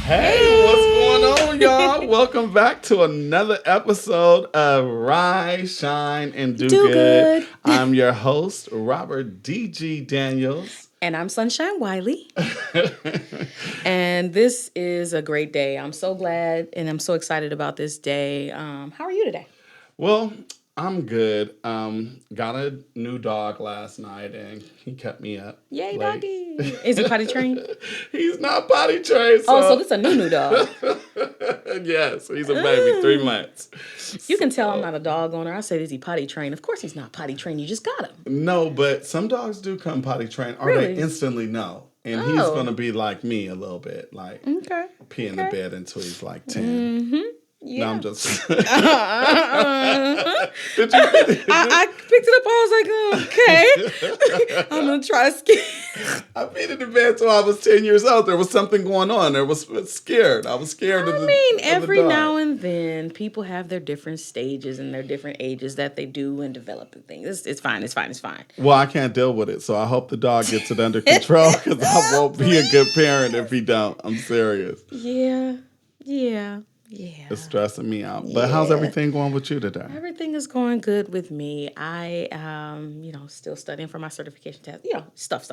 Hey, what's going on, y'all? Welcome back to another episode of Rise, Shine, and Do Good. I'm your host, Robert D.G. Daniels. And I'm Sunshine Wiley. And this is a great day. I'm so glad and I'm so excited about this day. How are you today? Well, I'm good. Got a new dog last night and he kept me up. Yay, late. doggy. Is he potty trained? He's not potty trained. So this is a new dog. Yes, he's a baby, 3 months. You can tell I'm not a dog owner. I said, is he potty trained? Of course he's not potty trained. You just got him. No, but some dogs do come potty trained or they instantly know. And he's going to be like me a little bit, like pee in the bed until he's like 10. Mm-hmm. Yeah. No, I'm just... I picked it up. I was like, okay. I'm going to try to skip. I peed in the bed until I was 10 years old. There was something going on. I was scared. I was scared of the every now and then people have their different stages and their different ages that they do and develop and things. It's fine. Well, I can't deal with it, so I hope the dog gets it under control because I won't be a good parent if he don't. I'm serious. Yeah. It's stressing me out. But how's everything going with you today? Everything is going good with me. I still studying for my certification test. Stuff.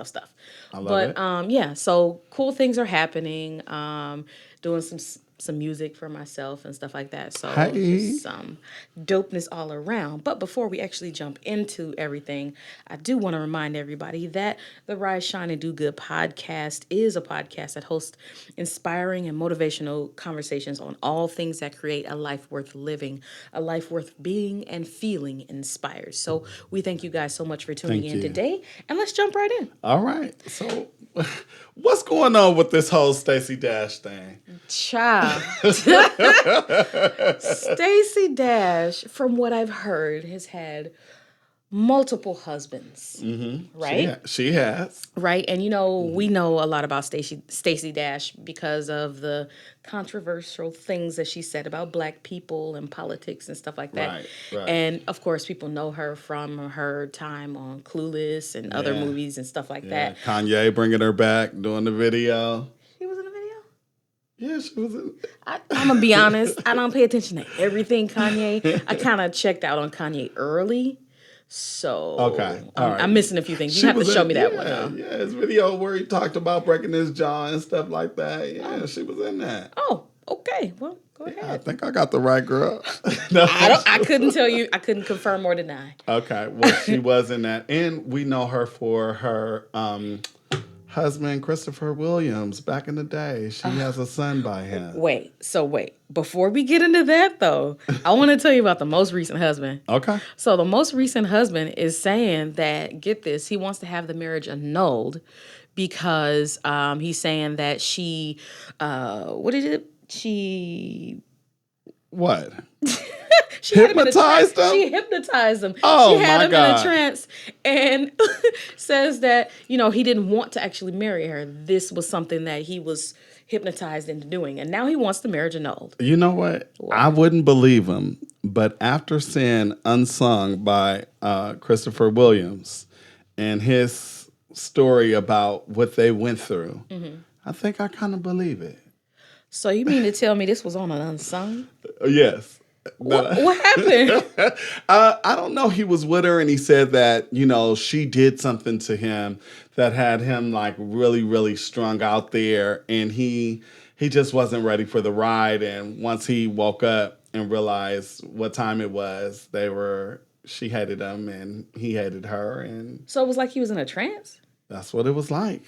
I love it. So cool things are happening. Doing some music for myself and stuff like that. So just some dopeness all around. But before we actually jump into everything, I do want to remind everybody that the Rise, Shine, and Do Good podcast is a podcast that hosts inspiring and motivational conversations on all things that create a life worth living, a life worth being and feeling inspired. So we thank you guys so much for tuning in today. And let's jump right in. All right. So what's going on with this whole Stacey Dash thing? Child. Stacey Dash, from what I've heard, has had multiple husbands. Mm-hmm. Right? She has. Right. And we know a lot about Stacey Dash because of the controversial things that she said about black people and politics and stuff like that. Right. And of course, people know her from her time on Clueless and other movies and stuff like that. Kanye bringing her back, doing the video. She was in the video? Yeah, she was in. I'm going to be honest. I don't pay attention to everything Kanye. I kind of checked out on Kanye early. So I'm missing a few things. You have to show me that one. Yeah, his video where he talked about breaking his jaw and stuff like that. Yeah, she was in that. Oh, okay. Well, go ahead. I think I got the right girl. I couldn't tell you. I couldn't confirm or deny. Okay. Well, she was in that. And we know her for her husband, Christopher Williams, back in the day. She has a son by him. Wait. Before we get into that, though, I want to tell you about the most recent husband. Okay. So the most recent husband is saying that, get this, he wants to have the marriage annulled because he's saying that she, What? She hypnotized him? She hypnotized him. Oh, she had my him God. in a trance and says that, he didn't want to actually marry her. This was something that he was hypnotized into doing. And now he wants the marriage annulled. You know what? I wouldn't believe him. But after seeing Unsung by Christopher Williams and his story about what they went through, I think I kind of believe it. So you mean to tell me this was on an Unsung? Yes. What happened? I don't know. He was with her and he said that, she did something to him that had him like really, really strung out there. And he just wasn't ready for the ride. And once he woke up and realized what time it was, she hated him and he hated her. And so it was like he was in a trance? That's what it was like.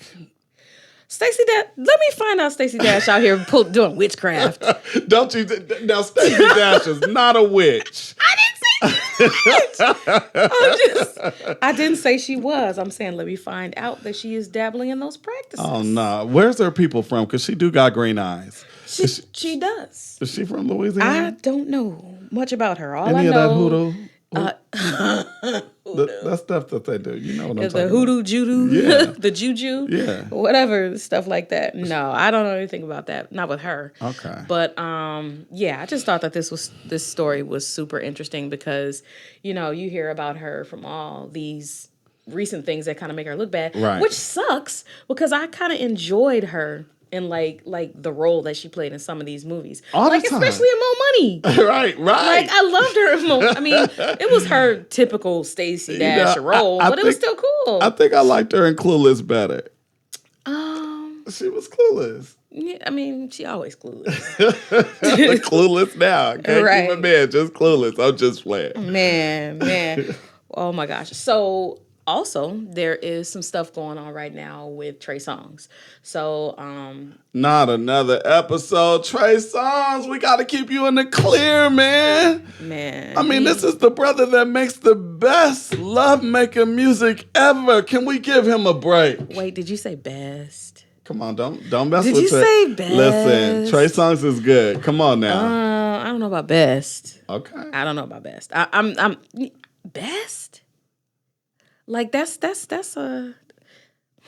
Stacey Dash, let me find out Stacey Dash out here doing witchcraft. Don't you? Now, Stacey Dash is not a witch. I didn't say I didn't say she was. I'm saying let me find out that she is dabbling in those practices. Oh, no. Where's her people from? Because she do got green eyes. She does. Is she from Louisiana? I don't know much about her. All Any I know. Of that hoodoo? That stuff that they do, you know what I'm talking about. The hoodoo, judo, the juju, whatever, stuff like that. No, I don't know anything about that. Not with her. Okay. But I just thought that this story was super interesting because, you hear about her from all these recent things that kind of make her look bad, right. Which sucks because I kind of enjoyed her in like the role that she played in some of these movies. All like the time. especially in Mo Money. Right. Like I loved her in Mo. I mean, it was her typical Stacey Dash role, but it was still cool. I think I liked her in Clueless better. She was clueless. Yeah, I mean, she always clueless. Clueless now. Can't Right. keep a man just clueless. I'm just playing. Man. Oh my gosh. So also there is some stuff going on right now with Trey Songz. So Not another episode. Trey Songz, we got to keep you in the clear, man. Man. I mean, this is the brother that makes the best love-making music ever. Can we give him a break? Wait, did you say best? Come on, don't mess Did with you Trey. say best? Listen, Trey Songz is good. Come on now. I don't know about best. Okay. I don't know about best. I'm best. Like that's a.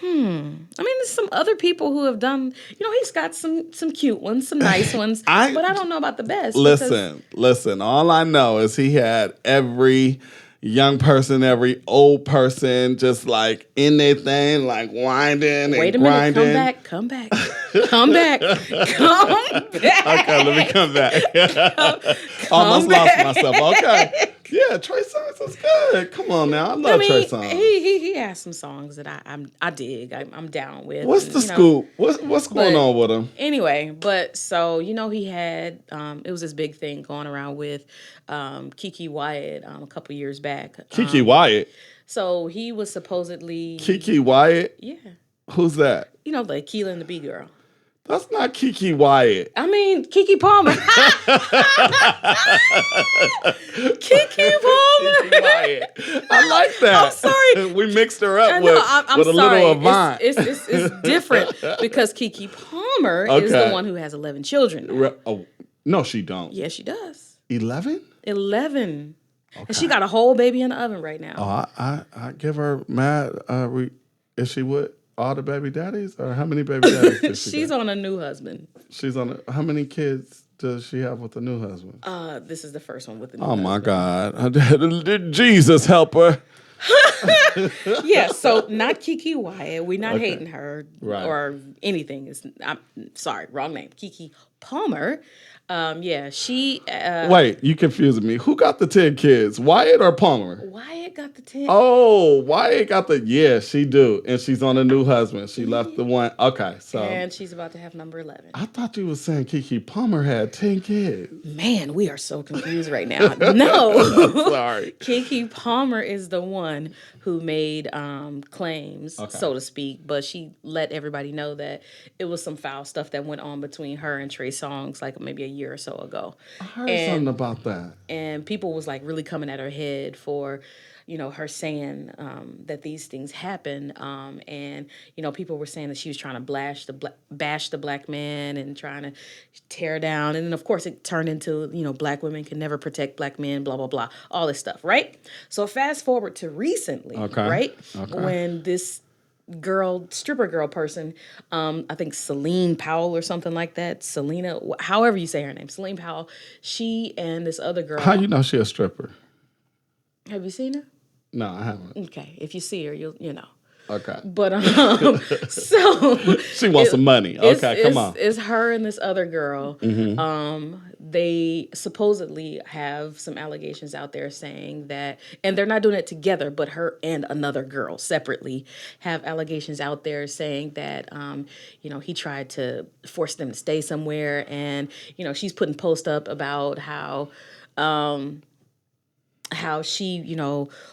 I mean, there's some other people who have done. He's got some cute ones, some nice ones, but I don't know about the best. Listen. All I know is he had every young person, every old person, just like in their thing, like winding Wait and a grinding. minute, come back. Okay, let me come back. Almost back. lost myself. Okay. Yeah, Trey Songz is good. Come on now. I love Trey Songz. He has some songs that I dig. I'm down with. What's the scoop? What's going on with him? Anyway, but so he had it was this big thing going around with Kiki Wyatt a couple years back. Kiki Wyatt. So he was supposedly Kiki Wyatt? Yeah. Who's that? The Keela and the B girl. That's not Kiki Wyatt. I mean, Kiki Palmer. Kiki Palmer. Kiki Wyatt. I like that. I'm sorry. We mixed her up I'm with a sorry. little Avant. It's different because Kiki Palmer is the one who has 11 children. Oh, no, she don't. Yes, she does. 11? 11. Okay. And she got a whole baby in the oven right now. Oh, I give her mad. Is she with all the baby daddies, or how many baby daddies does she She's got? on a new husband. She's on. How many kids does she have with a new husband? This is the first one with the new husband. Oh my God! Jesus help her. Yeah, so not Kiki Wyatt. We're not hating her or anything. I'm sorry, wrong name. Kiki Palmer. She. Wait, you confusing me. Who got the 10 kids? Wyatt or Palmer? Wyatt got the 10. Oh, Wyatt got the. Yeah, she do, and she's on a new husband. She left the one. Okay, so. And she's about to have number 11. I thought you were saying Kiki Palmer had 10 kids. Man, we are so confused right now. No. Sorry. Kiki Palmer is the one who made claims, so to speak, but she let everybody know that it was some foul stuff that went on between her and Trey Songz like maybe a year or so ago. I heard something about that. And people was like really coming at her head for, her saying that these things happen. And people were saying that she was trying to bash the black man and trying to tear down. And then, of course, it turned into, black women can never protect black men, blah, blah, blah, all this stuff, right? So fast forward to recently, right? Okay. When this stripper girl person, I think Celine Powell or something like that, Selena, however you say her name, Celine Powell, she and this other girl. How you know she a stripper? Have you seen her? No, I haven't. Okay, if you see her, you'll know. Okay. But so she wants some money. Okay, come on. It's her and this other girl. Mm-hmm. They supposedly have some allegations out there saying that, and they're not doing it together, but her and another girl separately have allegations out there saying that, he tried to force them to stay somewhere, and she's putting posts up about how she,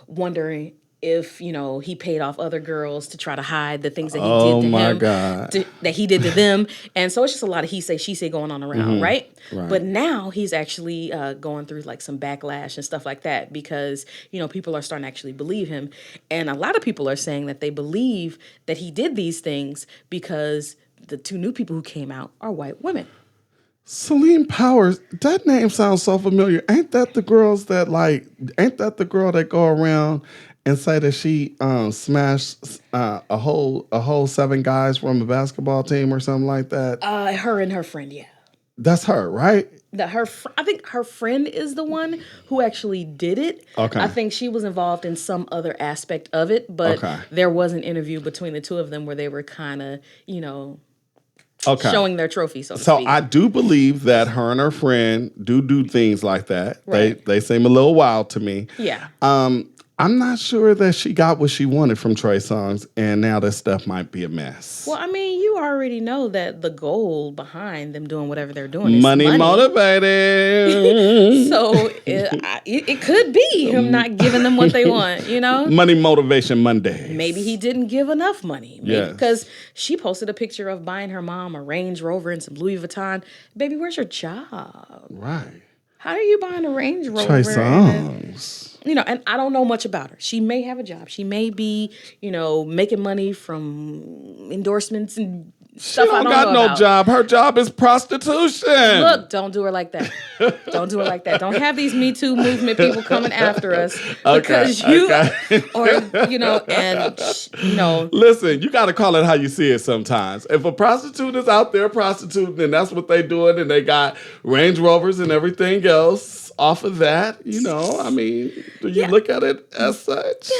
wondering if, he paid off other girls to try to hide the things that he did to him. God. That he did to them. And so it's just a lot of he say, she say going on around, right? But now he's actually going through like some backlash and stuff like that because, people are starting to actually believe him. And a lot of people are saying that they believe that he did these things because the two new people who came out are white women. Celine Powers, that name sounds so familiar. Ain't that the girl that go around and say that she smashed a whole 7 guys from a basketball team or something like that? Her and her friend, yeah. That's her, right? I think her friend is the one who actually did it. Okay. I think she was involved in some other aspect of it, but there was an interview between the two of them where they were kind of, Okay. showing their trophy, so to So speak. I do believe that her and her friend do things like that. Right. They seem a little wild to me. Yeah. I'm not sure that she got what she wanted from Trey Songz, and now this stuff might be a mess. Well, I mean, you already know that the goal behind them doing whatever they're doing is Money motivated. So it could be him not giving them what they want, you know? Money motivation Monday. Maybe he didn't give enough money. Yes. Because she posted a picture of buying her mom a Range Rover and some Louis Vuitton. Baby, where's your job? Right. How are you buying a Range Rover? Trey Songz. You know, and I don't know much about her. She may have a job. She may be, you know, making money from endorsements and stuff. She don't I don't got know no about. job. Her job is prostitution. Look, don't do her like that. Don't do her like that. Don't have these Me Too movement people coming after us because or you know, and you know. Listen, you got to call it how you see it sometimes. If a prostitute is out there prostituting and that's what they doing and they got Range Rovers and everything else off of that, you know, I mean, do you look at it as such?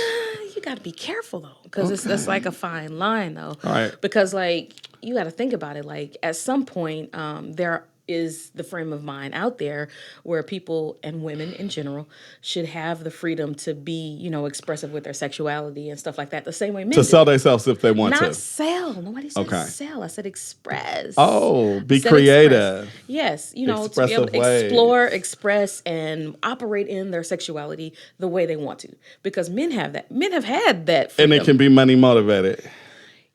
You got to be careful though, because that's like a fine line though. All right. Because like you got to think about it. Like at some point, there is the frame of mind out there where people and women in general should have the freedom to be, you know, expressive with their sexuality and stuff like that. The same way men To do. sell themselves if they want Not to. sell. Nobody said Okay. sell. I said express. Oh, be I said creative. express. Yes, you know, to be Expressive able to ways. explore, express, and operate in their sexuality the way they want to. Because men have that. Men have had that freedom. And it can be money motivated.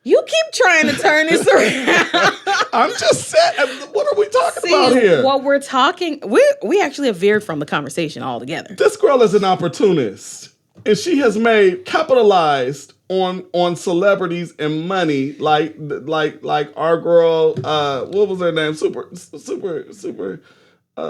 You keep trying to turn this around. I'm just saying, what are we talking about here? What we're talking, we actually have veered from the conversation altogether. This girl is an opportunist, and she has capitalized on celebrities and money, like our girl. What was her name? Super.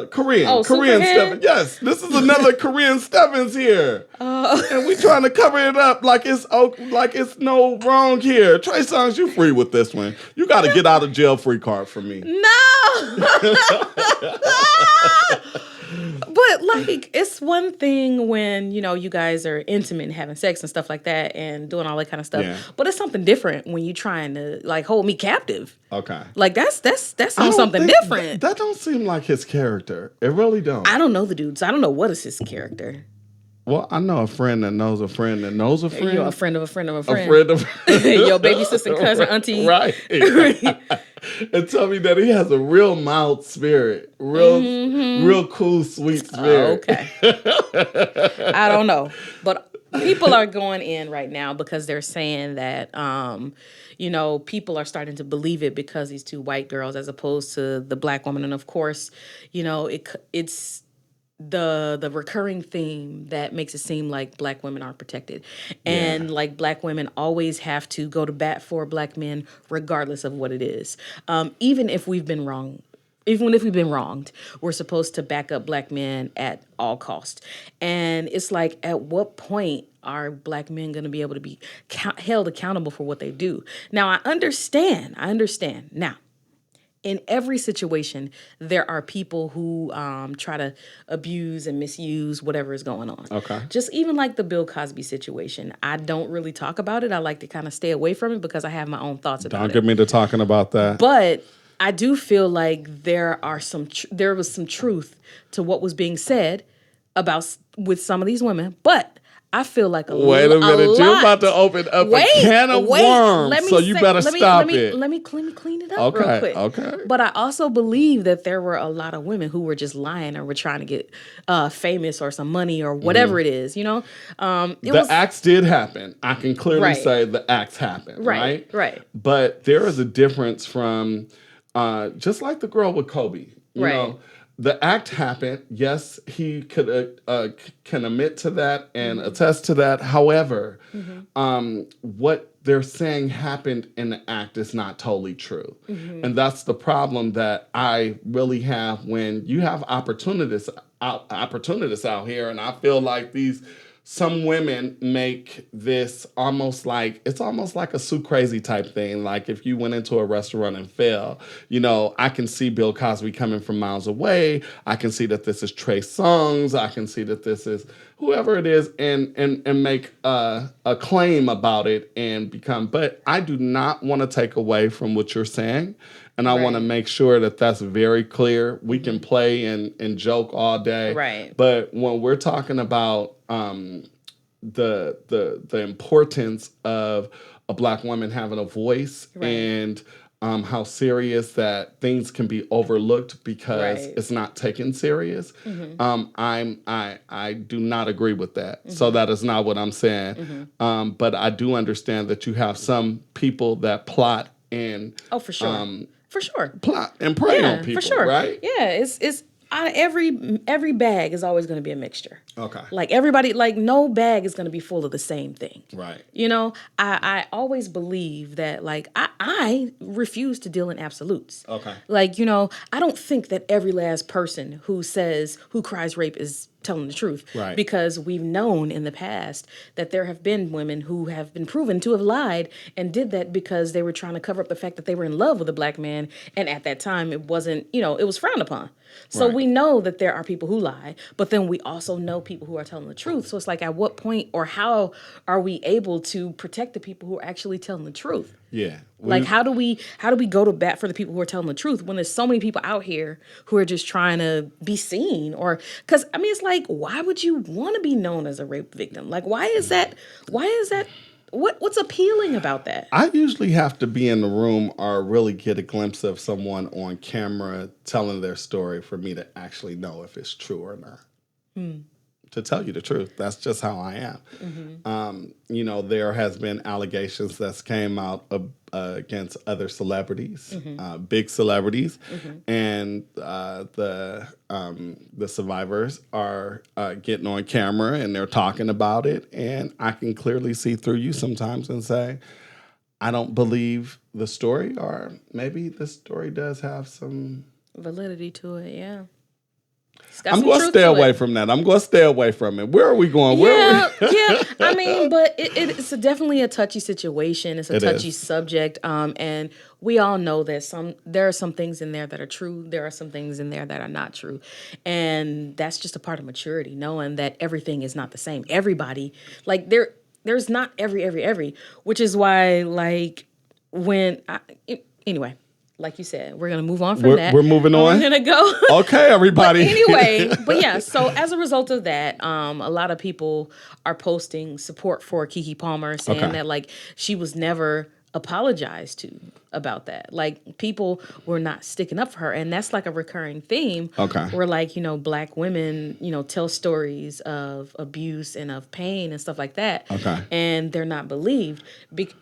Korean Superhead? Stephens. Yes, this is another Korean Stephens here, and we trying to cover it up like it's no wrong here. Trey Songz, you free with this one. You got to get out of jail free card for me. No. But like, it's one thing when, you know, you guys are intimate and having sex and stuff like that and doing all that kind of stuff. Yeah. But it's something different when you trying to like hold me captive. Okay, Like that's on something different. That don't seem like his character. It really don't. I don't know the dude, so I don't know what is his character. Well, I know a friend that knows a friend that knows a friend. You're a friend of a friend of a friend. A friend of Your baby sister, cousin, auntie. Right. And tell me that he has a real mild spirit. Real cool, sweet spirit. Okay. I don't know. But people are going in right now because they're saying that, you know, people are starting to believe it because these two white girls as opposed to the black woman. And of course, you know, it's the recurring theme that makes it seem like black women aren't protected. And like black women always have to go to bat for black men regardless of what it is. Even if we've been wrong. Even if we've been wronged, we're supposed to back up black men at all costs. And it's like, at what point are black men going to be able to be held accountable for what they do? Now, I understand. Now, in every situation, there are people who try to abuse and misuse whatever is going on. Okay. Just even like the Bill Cosby situation. I don't really talk about it. I like to kind of stay away from it because I have my own thoughts about it. Don't get me to talking about that. But I do feel like there was some truth to what was being said with some of these women, but I feel like wait a minute, you're about to open up a can of worms, so you better stop it. Let me clean it up real quick. Okay. But I also believe that there were a lot of women who were just lying or were trying to get famous or some money or whatever it is, you know? The acts did happen. I can clearly say the acts happened, right? Right. But there is a difference from, just like the girl with Kobe, you know, the act happened. Yes, he could can admit to that and attest to that. However, what they're saying happened in the act is not totally true. And that's the problem that I really have when you have opportunists out here. And I feel like some women make this almost like a Sue Crazy type thing. Like if you went into a restaurant and fell, you know, I can see Bill Cosby coming from miles away. I can see that this is Trey Songz. I can see that this is whoever it is and make a claim about it and become. But I do not want to take away from what you're saying. And I want to Right. make sure that that's very clear. We can play and joke all day. Right. But when we're talking about the importance of a Black woman having a voice Right. and how serious that things can be overlooked because Right. it's not taken serious. I do not agree with that. So that is not what I'm saying. But I do understand that you have some people that plot and Oh, for sure. For sure. plot and prey on people, for sure. right? Yeah, it's every bag is always going to be a mixture. Okay. Like everybody, like no bag is going to be full of the same thing. Right. You know, I always believe that like I refuse to deal in absolutes. Okay. Like, you know, I don't think that every last person who cries rape is telling the truth. Right. Because we've known in the past that there have been women who have been proven to have lied and did that because they were trying to cover up the fact that they were in love with a Black man. And at that time, it wasn't, you know, it was frowned upon. So Right. we know that there are people who lie, but then we also know people who are telling the truth. So it's like, at what point or how are we able to protect the people who are actually telling the truth? Yeah. Like, how do we go to bat for the people who are telling the truth when there's so many people out here who are just trying to be seen? Or because I mean, it's like, why would you want to be known as a rape victim? Like, why is that? What's appealing about that? I usually have to be in the room or really get a glimpse of someone on camera telling their story for me to actually know if it's true or not. To tell you the truth, that's just how I am. You know, there has been allegations that's came out against other celebrities, big celebrities, and the survivors are getting on camera and they're talking about it, and I can clearly see through you sometimes and say, I don't believe the story, or maybe the story does have some Validity to it, yeah. I'm going to stay away from that. I'm going to stay away from it. Where are we going? Yeah. I mean, but it's definitely a touchy situation. It's a touchy subject. And we all know that there are some things in there that are true. There are some things in there that are not true. And that's just a part of maturity, knowing that everything is not the same. Everybody, like there's not every, which is why, like, anyway. Like you said, we're going to move on from that. We're moving on? We're going to go. Okay, everybody. But yeah, so as a result of that, a lot of people are posting support for Keke Palmer, saying that, like, she was never apologized to about that. Like, people were not sticking up for her. And that's like a recurring theme. Okay. Where, like, you know, Black women, you know, tell stories of abuse and of pain and stuff like that. Okay. And they're not believed.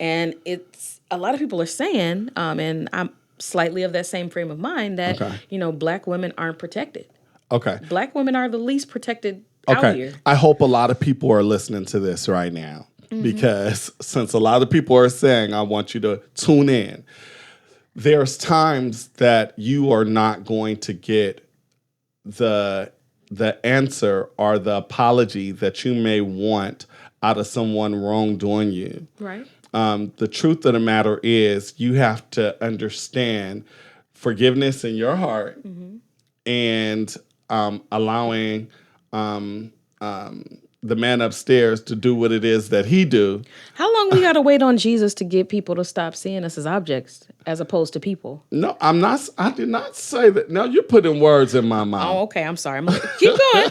And it's, a lot of people are saying, and I'm slightly of that same frame of mind, that, you know, Black women aren't protected. Okay. Black women are the least protected out here. I hope a lot of people are listening to this right now, because since a lot of people are saying, I want you to tune in, there's times that you are not going to get the answer or the apology that you may want out of someone wrongdoing you. Right. The truth of the matter is, you have to understand forgiveness in your heart and allowing the man upstairs to do what it is that he do. How long we got to wait on Jesus to get people to stop seeing us as objects as opposed to people? No, I'm not. I did not say that. No, you're putting words in my mouth. Oh, okay. I'm sorry. Keep going.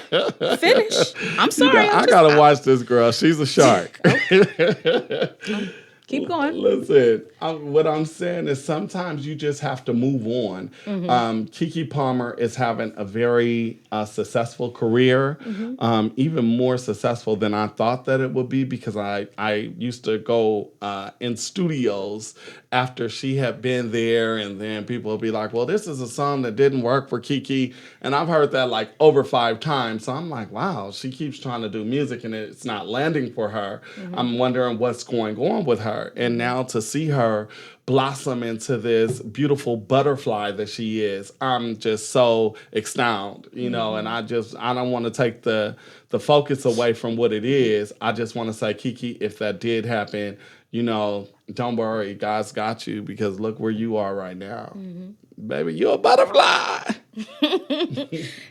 Finish. I'm sorry. I got to watch this girl. She's a shark. Keep going. Listen, what I'm saying is sometimes you just have to move on. Keke Palmer is having a very successful career, even more successful than I thought that it would be, because I used to go in studios after she had been there, and then people would be like, well, this is a song that didn't work for Keke. And I've heard that like over 5 times. So I'm like, wow, she keeps trying to do music and it's not landing for her. I'm wondering what's going on with her. And now to see her blossom into this beautiful butterfly that she is, I'm just so ecstatic, you know, and I don't want to take the focus away from what it is. I just want to say, Keke, if that did happen, you know, don't worry, God's got you, because look where you are right now. Baby, you're a butterfly.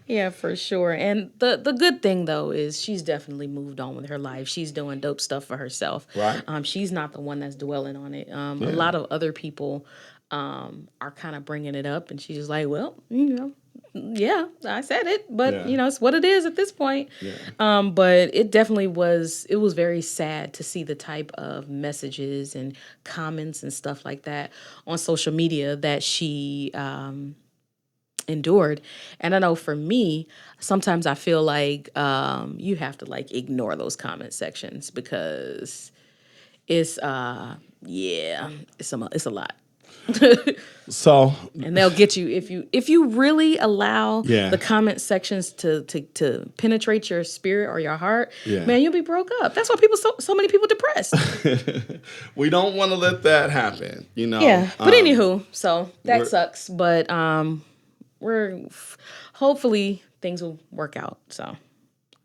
Yeah, for sure. And the good thing, though, is she's definitely moved on with her life. She's doing dope stuff for herself. Right. She's not the one that's dwelling on it. A lot of other people are kind of bringing it up, and she's just like, well, yeah, I said it, but Yeah. it's what it is at this point. Yeah. But it definitely was. It was very sad to see the type of messages and comments and stuff like that on social media that she endured. And I know for me, sometimes I feel like you have to like ignore those comment sections because it's it's a lot. So And they'll get you if you really allow Yeah. the comment sections to penetrate your spirit or your heart, Yeah. man, you'll be broke up. That's why so many people depressed. we don't want to let that happen, Yeah, but anywho, so that we're- sucks. But we're hopefully things will work out.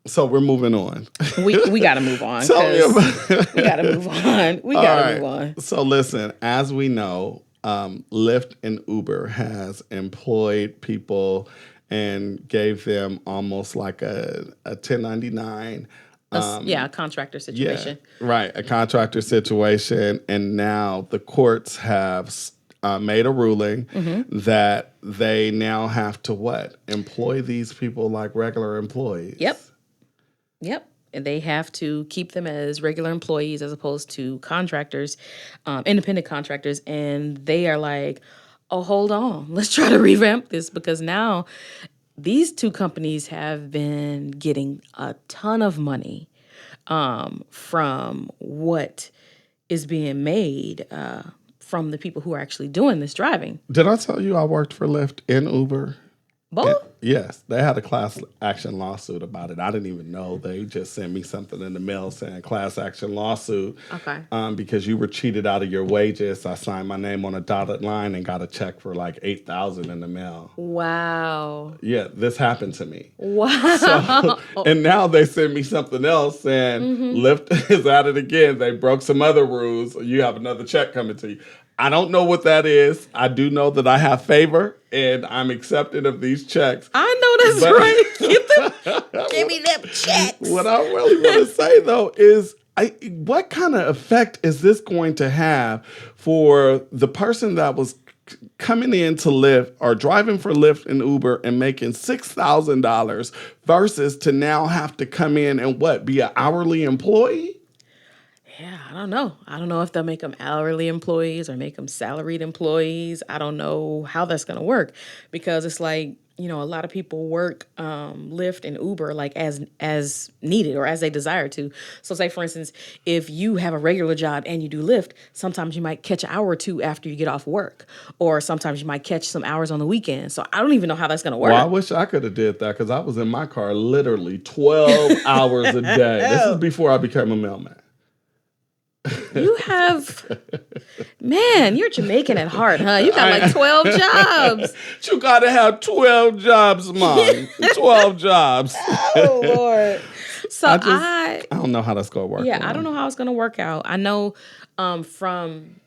So we're moving on. We got to move on. Tell me 'Cause about- we got to move on. We All got to right. move on. So listen, as we know, Lyft and Uber has employed people and gave them almost like a 1099. A contractor situation. Right, a contractor situation. And now the courts have made a ruling that they now have to what? Employ these people like regular employees. Yep. And they have to keep them as regular employees as opposed to contractors, independent contractors. And they are like, oh, hold on, let's try to revamp this because now these two companies have been getting a ton of money from what is being made from the people who are actually doing this driving. Did I tell you I worked for Lyft and Uber? Both? Yes, they had a class action lawsuit about it. I didn't even know. They just sent me something in the mail saying class action lawsuit. Okay. Because you were cheated out of your wages. I signed my name on a dotted line and got a check for like $8,000 in the mail. Wow. Yeah, this happened to me. Wow. And now they send me something else saying Lyft is at it again. They broke some other rules. You have another check coming to you. I don't know what that is. I do know that I have favor and I'm accepting of these checks. I know that's right. Give me them checks. What I really want to say though is what kind of effect is this going to have for the person that was coming in to Lyft or driving for Lyft and Uber and making $6,000 versus to now have to come in and be an hourly employee? Yeah, I don't know. I don't know if they'll make them hourly employees or make them salaried employees. I don't know how that's going to work because it's like, a lot of people work Lyft and Uber like as needed or as they desire to. So say, for instance, if you have a regular job and you do Lyft, sometimes you might catch an hour or two after you get off work, or sometimes you might catch some hours on the weekend. So I don't even know how that's going to work. Well, I wish I could have did that because I was in my car literally 12 hours a day. This is before I became a mailman. You have, man, you're Jamaican at heart, huh? You got like 12 jobs. You got to have 12 jobs, Mom. 12 jobs. Oh, Lord. So I don't know how that's going to work. Yeah, I don't know how it's going to work out. I know from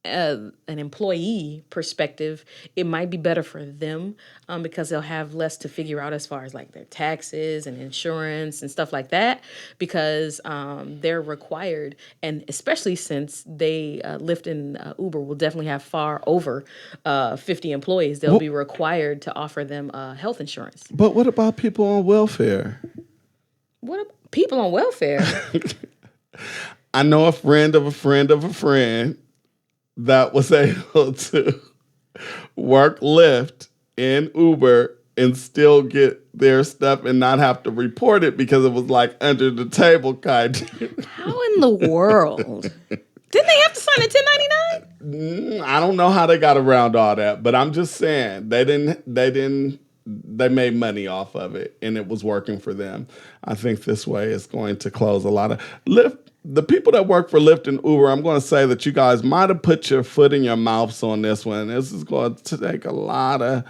an employee perspective, it might be better for them because they'll have less to figure out as far as like their taxes and insurance and stuff like that because they're required, and especially since they Lyft and Uber will definitely have far over 50 employees, they'll be required to offer them health insurance. But what about people on welfare? What about people on welfare? I know a friend of a friend of a friend that was able to work Lyft and Uber and still get their stuff and not have to report it because it was like under the table kind. How in the world? Didn't they have to sign a 1099? I don't know how they got around all that, but I'm just saying they made money off of it and it was working for them. I think this way is going to close a lot of Lyft. The people that work for Lyft and Uber, I'm going to say that you guys might have put your foot in your mouths on this one. This is going to take a lot of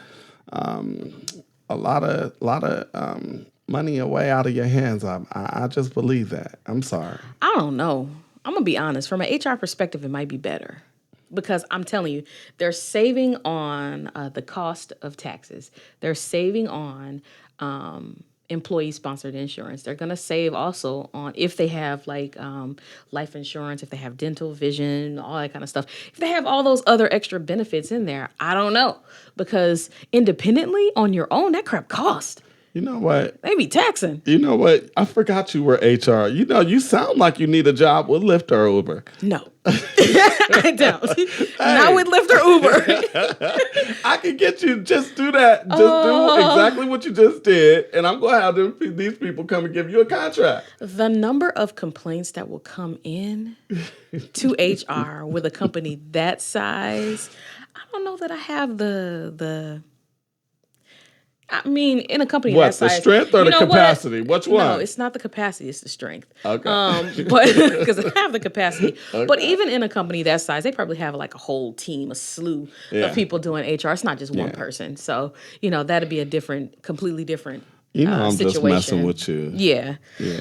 money away out of your hands. I just believe that. I'm sorry. I don't know. I'm going to be honest. From an HR perspective, it might be better. Because I'm telling you, they're saving on the cost of taxes. They're saving on employee-sponsored insurance. They're going to save also on if they have like life insurance, if they have dental, vision, all that kind of stuff. If they have all those other extra benefits in there, I don't know. Because independently on your own, that crap costs. You know what? They be taxing. You know what? I forgot you were HR. You know, you sound like you need a job with Lyft or Uber. No. I don't. Not with Lyft or Uber. I can get you, just do that. Just do exactly what you just did. And I'm going to have these people come and give you a contract. The number of complaints that will come in to HR with a company that size, I don't know that I have I mean, in a company that size. What, the strength or the capacity? Which one? No, it's not the capacity, it's the strength. Okay. But because I have the capacity. Okay. But even in a company that size, they probably have like a whole team, a slew of people doing HR. It's not just one person. So, that'd be a completely different I'm situation. just messing with you. Yeah.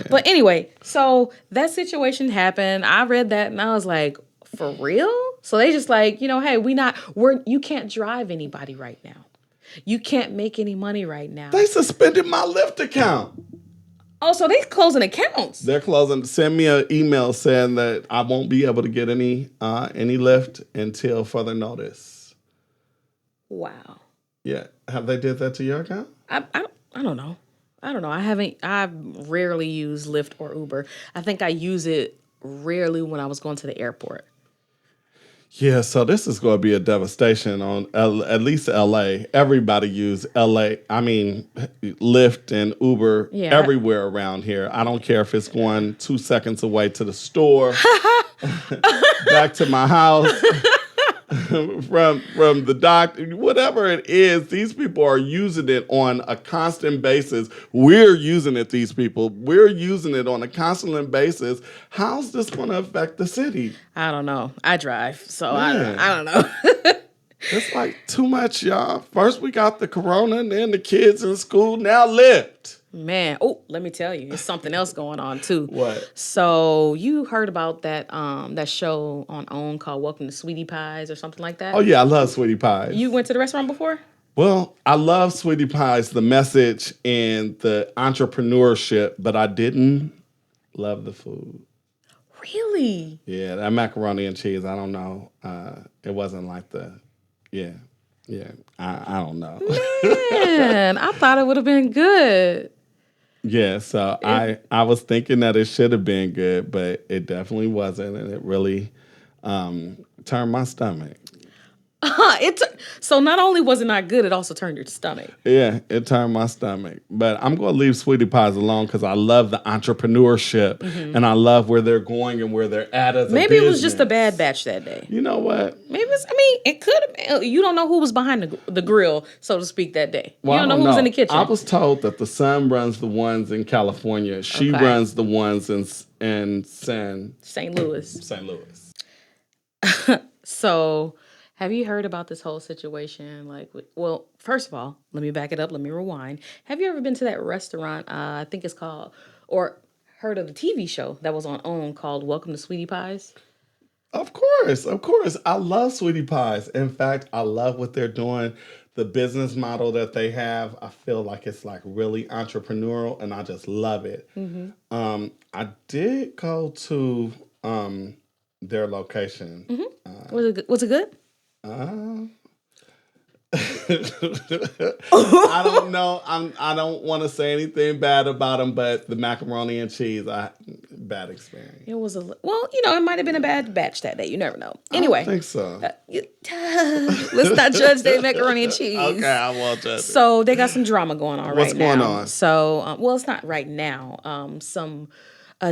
But anyway, so that situation happened. I read that and I was like, for real? So they just like, hey, you can't drive anybody right now. You can't make any money right now. They suspended my Lyft account. Oh, so they closing accounts. They're closing. Send me an email saying that I won't be able to get any Lyft until further notice. Wow. Yeah. Have they did that to your account? I don't know. I rarely use Lyft or Uber. I think I use it rarely when I was going to the airport. Yeah, so this is going to be a devastation on at least LA. Everybody use LA. I mean, Lyft and Uber everywhere around here. I don't care if it's going 2 seconds away to the store, back to my house, from the doctor, whatever it is. These people are using it on a constant basis. We're using it, these people. We're using it on a constant basis. How's this going to affect the city? I don't know. I drive, so I don't know. It's like too much, y'all. First we got the corona, and then the kids in school, now Lyft. Man, let me tell you, there's something else going on too. What? So you heard about that show on OWN called Welcome to Sweetie Pies or something like that? Oh yeah, I love Sweetie Pies. You went to the restaurant before? Well, I love Sweetie Pies, the message and the entrepreneurship, but I didn't love the food. Really? Yeah, that macaroni and cheese, I don't know. It wasn't like I don't know. Man, I thought it would have been good. Yeah, so I was thinking that it should have been good, but it definitely wasn't, and it really turned my stomach. So not only was it not good, it also turned your stomach. Yeah, it turned my stomach. But I'm going to leave Sweetie Pies alone because I love the entrepreneurship, and I love where they're going and where they're at as a business. Maybe it was just a bad batch that day. You know what? Maybe it could have been. You don't know who was behind the grill, so to speak, that day. Well, you don't know who was in the kitchen. I was told that the son runs the ones in California. She runs the ones in St. Louis. St. Louis. So... have you heard about this whole situation? Well, first of all, let me back it up. Let me rewind. Have you ever been to that restaurant? I think it's called, or heard of the TV show that was on OWN called Welcome to Sweetie Pies? Of course. I love Sweetie Pies. In fact, I love what they're doing. The business model that they have, I feel like it's like really entrepreneurial, and I just love it. Mm-hmm. I did go to their location. Mm-hmm. Was it good? I don't know. I don't want to say anything bad about them, but the macaroni and cheese, bad experience. It was it might have been a bad batch that day. You never know. Anyway, I don't think so. Let's not judge their macaroni and cheese. Okay, I won't judge it. So they got some drama going on What's right now. going on? So, it's not right now. Some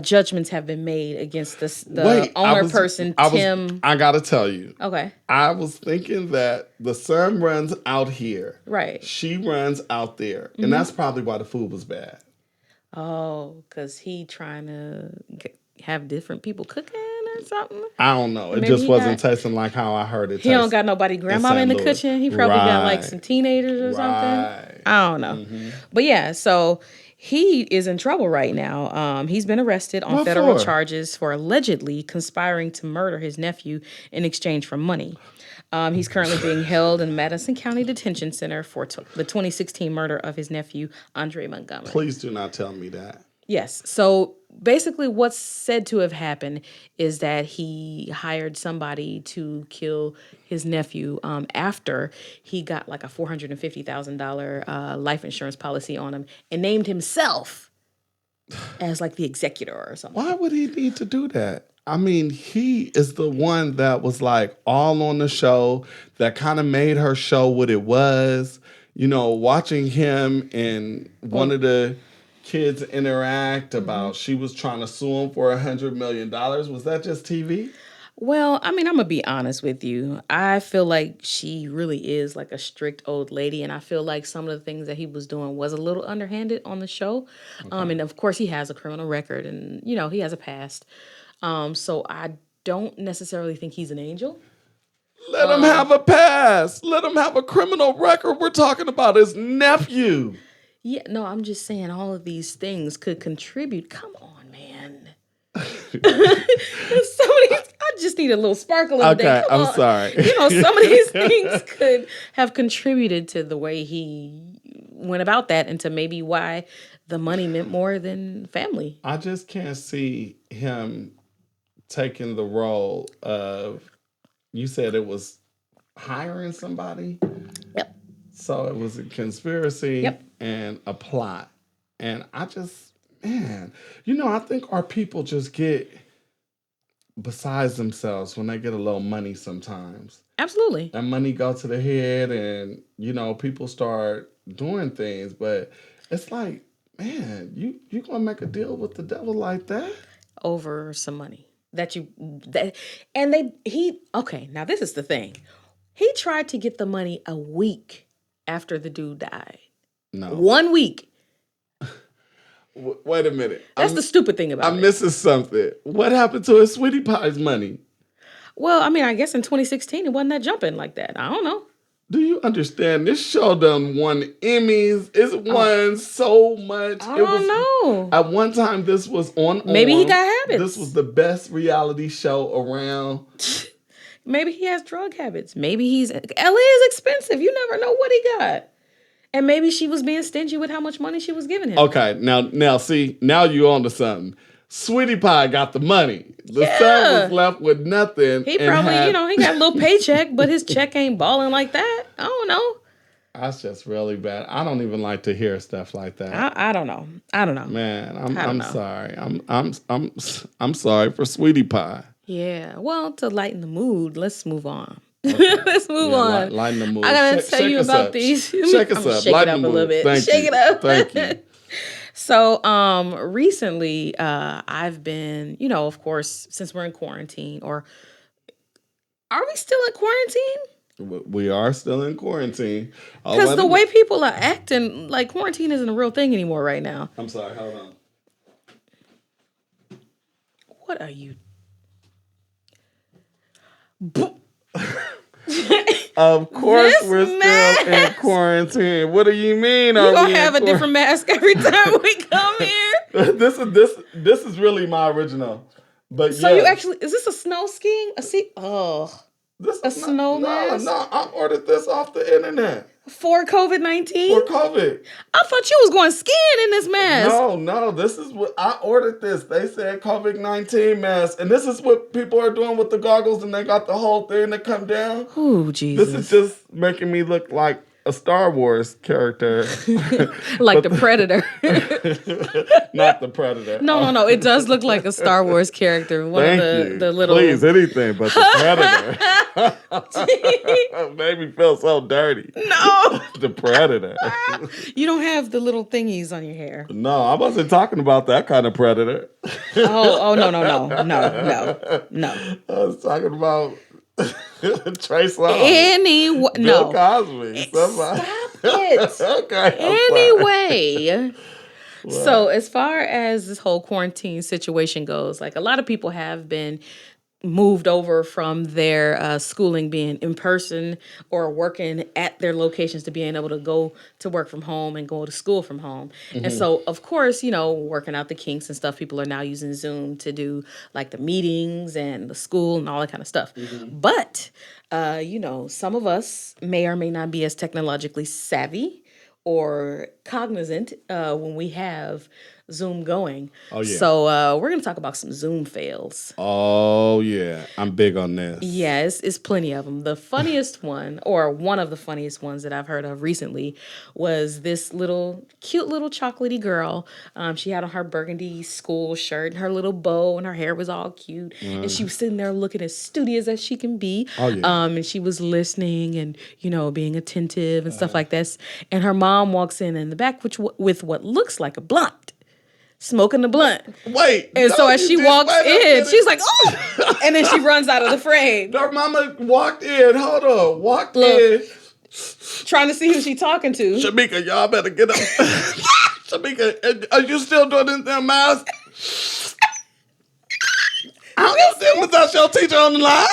judgments have been made against the owner person, Tim. I got to tell you. Okay. I was thinking that the son runs out here. Right. She runs out there. And that's probably why the food was bad. Oh, because he trying to have different people cooking or something? I don't know. It just wasn't tasting like how I heard it taste. He don't got nobody grandma in the kitchen. He probably got like some teenagers or something. I don't know. Mm-hmm. But yeah, so... he is in trouble right now. He's been arrested on federal charges for allegedly conspiring to murder his nephew in exchange for money. He's currently being held in Madison County Detention Center for the 2016 murder of his nephew, Andre Montgomery. Please do not tell me that. Yes. So basically what's said to have happened is that he hired somebody to kill his nephew after he got like a $450,000 life insurance policy on him and named himself as like the executor or something. Why would he need to do that? I mean, he is the one that was like all on the show, that kind of made her show what it was. You know, watching him and one of the kids interact about she was trying to sue him for $100 million. Was that just TV? Well, I mean, I'm going to be honest with you. I feel like she really is like a strict old lady. And I feel like some of the things that he was doing was a little underhanded on the show. Okay. And of course, he has a criminal record and, you know, he has a past. So I don't necessarily think he's an angel. Let him have a past. Let him have a criminal record. We're talking about his nephew. Yeah, no, I'm just saying all of these things could contribute. Come on, man. I just need a little sparkle in the day. Okay, I'm sorry. You know, some of these things could have contributed to the way he went about that and to maybe why the money meant more than family. I just can't see him taking the role of, you said it was hiring somebody? Yep. So it was a conspiracy Yep. and a plot. And I just, man, you know, I think our people just get besides themselves when they get a little money sometimes. Absolutely. And money go to the head and, you know, people start doing things. But it's like, man, you going to make a deal with the devil like that? Over some money. Okay, now this is the thing. He tried to get the money a week after the dude died. No. 1 week. Wait a minute. That's the stupid thing about it. I'm missing something. What happened to his Sweetie Pie's money? Well, I mean, I guess in 2016, it wasn't that jumping like that. I don't know. Do you understand? This show done won Emmys. It's won so much. I don't know. At one time, this was on. Maybe he got habits. This was the best reality show around. Maybe he has drug habits. Maybe LA is expensive. You never know what he got. And maybe she was being stingy with how much money she was giving him. Okay, now see, now you on to something. Sweetie Pie got the money. The son was left with nothing. He probably, he got a little paycheck, but his check ain't balling like that. I don't know. That's just really bad. I don't even like to hear stuff like that. I don't know. Man, I'm sorry. I'm sorry for Sweetie Pie. Yeah. Well, to lighten the mood, let's move on. Okay. Let's move on. Lighten the mood. I gotta tell you about these. Shake us up. Shake it up a little bit. Shake it up. Thank you. So, recently, I've been, of course, since we're in quarantine, or are we still in quarantine? We are still in quarantine. Because the way people are acting, like quarantine isn't a real thing anymore right now. I'm sorry, hold on. What are you? Of course, we're still in quarantine. What do you mean? We're gonna have a different mask every time we come here. This is really my original. But so you actually, is this a snow skiing? Snow mask? No, I ordered this off the internet. For COVID-19? For COVID. I thought you was going skiing in this mask. No, this is what I ordered this. They said COVID-19 mask. And this is what people are doing with the goggles and they got the whole thing that come down. Oh, Jesus. This is just making me look like a Star Wars character. Like the Predator. Not the Predator. No. It does look like a Star Wars character. Thank you. The little. Please, anything but the Predator. Made me feel so dirty. No. The Predator. You don't have the little thingies on your hair. No, I wasn't talking about that kind of Predator. Oh, no. I was talking about Trace Long. Bill Cosby. Stop it. Okay. Anyway. Wow. So as far as this whole quarantine situation goes, like a lot of people have been moved over from their schooling being in person or working at their locations to being able to go to work from home and go to school from home. And so, of course, working out the kinks and stuff, people are now using Zoom to do like the meetings and the school and all that kind of stuff. But, some of us may or may not be as technologically savvy or cognizant when we have Zoom going. Oh, yeah. So we're going to talk about some Zoom fails. Oh, yeah. I'm big on this. Yeah, it's plenty of them. The funniest one, or one of the funniest ones that I've heard of recently, was this cute little chocolatey girl. She had on her burgundy school shirt and her little bow, and her hair was all cute. And she was sitting there looking as studious as she can be. Oh, yeah. And she was listening and, being attentive and stuff like this. And her mom walks in the back with what looks like a blunt. Smoking the blunt. Wait. And so as she walks in, she's like, oh! And then she runs out of the frame. Her mama walked in. Hold on. Walked in. Trying to see who she talking to. Shamika, y'all better get up. Shamika, are you still doing this damn mouse? I don't know without your teacher on the line.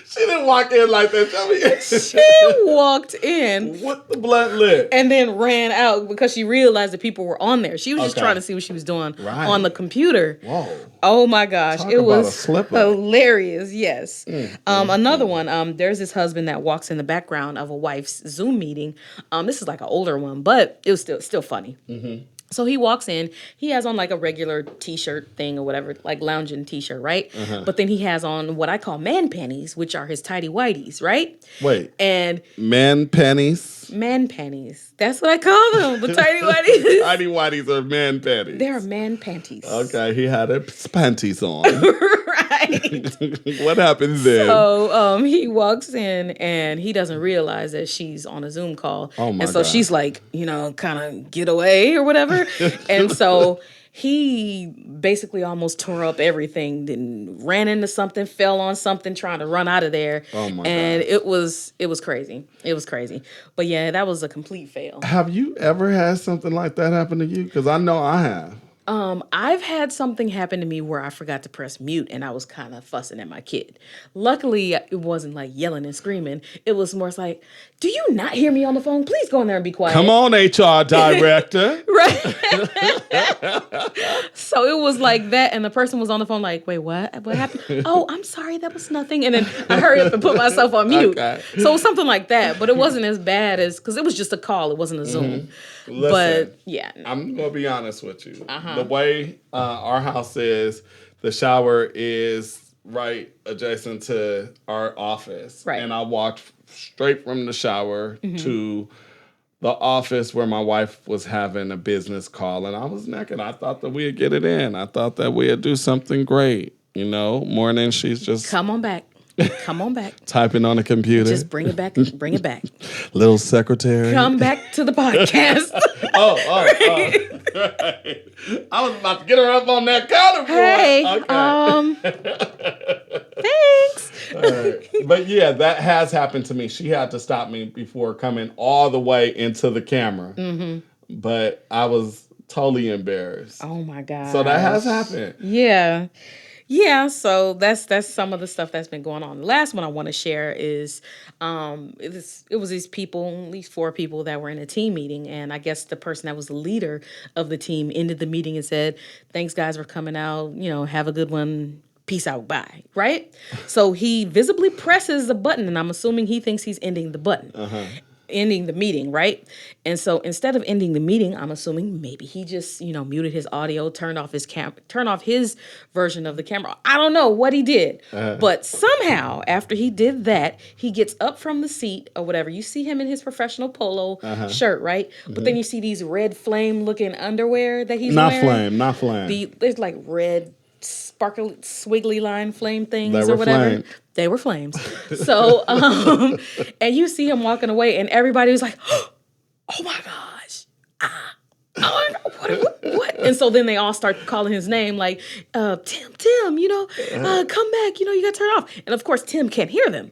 She didn't walk in like that. She walked in with the blunt lit and then ran out because she realized that people were on there. She was just trying to see what she was doing on the computer. Whoa! Oh my gosh, Talk it about was hilarious. Yes. Another one. There's this husband that walks in the background of a wife's Zoom meeting. This is like an older one, but it was still funny. Mm-hmm. So he walks in, he has on like a regular t-shirt thing or whatever, like lounging t-shirt, right? But then he has on what I call man panties, which are his tighty whities, right? Wait. And man panties? Man panties. That's what I call them, the tighty whities. Tighty whities are man panties. They're man panties. Okay, he had his panties on. Right. What happens then? So he walks in and he doesn't realize that she's on a Zoom call. Oh my And so God. she's like, kind of get away or whatever. And so he basically almost tore up everything, then ran into something, fell on something, trying to run out of there. Oh my and God. it was crazy. It was crazy. But yeah, that was a complete fail. Have you ever had something like that happen to you? Because I know I have. I've had something happen to me where I forgot to press mute and I was kind of fussing at my kid. Luckily, it wasn't like yelling and screaming. It was more like, do you not hear me on the phone? Please go in there and be quiet. Come on, HR director. Right. So it was like that. And the person was on the phone like, wait, what? What happened? Oh, I'm sorry. That was nothing. And then I hurry up and put myself on mute. Okay. So it was something like that. But it wasn't as bad because it was just a call. It wasn't a Zoom. Listen, but yeah. I'm going to be honest with you. The way our house is, the shower is right adjacent to our office. Right. And I walked straight from the shower to the office where my wife was having a business call. And I was naked. I thought that we'd get it in. I thought that we'd do something great. Morning, she's just... Come on back. Come on back. Typing on the computer. Just bring it back. Bring it back. Little secretary. Come back to the podcast. Oh. I was about to get her up on that counter. Hey, thanks. But yeah, that has happened to me. She had to stop me before coming all the way into the camera. Mm-hmm. But I was totally embarrassed. Oh my God. So that has happened. Yeah. Yeah, so that's some of the stuff that's been going on. The last one I want to share is it was these people, at least 4 people that were in a team meeting, and I guess the person that was the leader of the team ended the meeting and said, "Thanks guys for coming out, have a good one. Peace out, bye." Right? So he visibly presses the button, and I'm assuming he thinks he's ending the button. Ending the meeting, right? And so instead of ending the meeting, I'm assuming maybe he just, muted his audio, turned off his version of the camera. I don't know what he did. But somehow, after he did that, he gets up from the seat or whatever. You see him in his professional polo shirt, right? But then you see these red flame looking underwear that he's wearing. Not flame. There's like red sparkly, swiggly line flame things They or were whatever. flame. They were flames. So, and you see him walking away, and everybody was like, "Oh my gosh! Oh my God! What? And so then they all start calling his name like, Tim, come back, you got to turn it off. And of course, Tim can't hear them.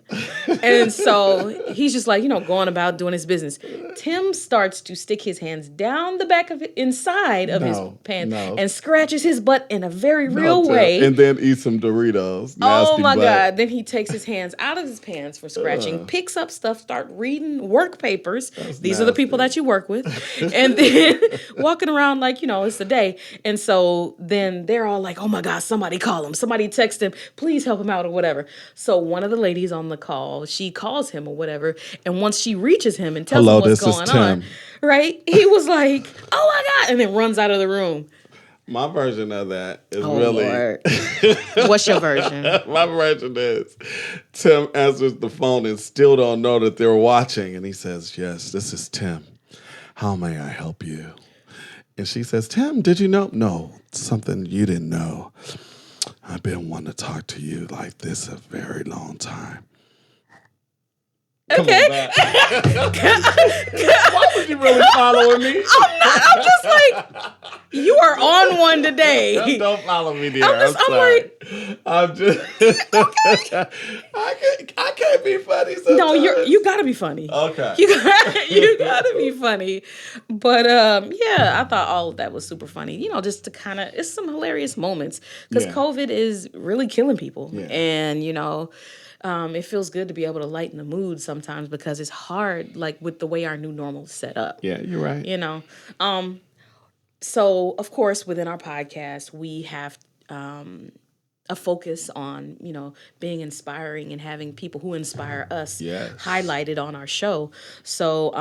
And so he's just like, going about doing his business. Tim starts to stick his hands down the back of inside of his pants and scratches his butt in a very real way. And then eats some Doritos. Oh my God. Then he takes his hands out of his pants for scratching, picks up stuff, start reading work papers. These are the people that you work with. And then walking around like, it's the day. And so then they're all like, oh my God, somebody call him. Somebody text him. Please help him out or whatever. So one of the ladies on the call, she calls him or whatever. And once she reaches him and tells him what's going on, right? He was like, oh my God. And then runs out of the room. My version of that is really... Lord. What's your version? My version is Tim answers the phone and still don't know that they're watching. And he says, yes, this is Tim. How may I help you? And she says, Tim, did you know? No, something you didn't know. I've been wanting to talk to you like this a very long time. Okay. Why was you really following me? I'm not. I'm just like, you are on one today. Don't follow me, dear. I'm sorry. I'm just. I can't be funny sometimes. No, you gotta be funny. Okay. You gotta be funny. But I thought all of that was super funny. Just to kind of, it's some hilarious moments because COVID is really killing people, and it feels good to be able to lighten the mood sometimes because it's hard, like with the way our new normal is set up. Yeah, you're right. So of course, within our podcast, we have a focus on, being inspiring and having people who inspire us highlighted on our show. So,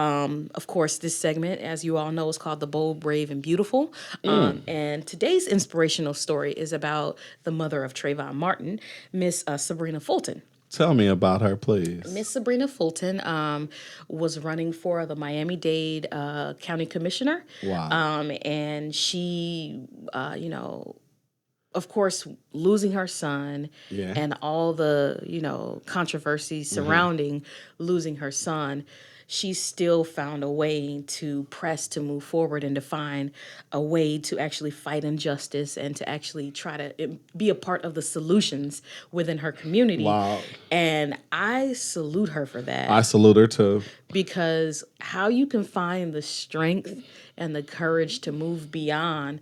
of course, this segment, as you all know, is called The Bold, Brave, and Beautiful. And today's inspirational story is about the mother of Trayvon Martin, Miss Sabrina Fulton. Tell me about her, please. Miss Sabrina Fulton was running for the Miami-Dade County Commissioner. Wow. And she, of course, losing her son and all the, controversy surrounding losing her son, she still found a way to press to move forward and to find a way to actually fight injustice and to actually try to be a part of the solutions within her community. Wow. And I salute her for that. I salute her too. Because how you can find the strength and the courage to move beyond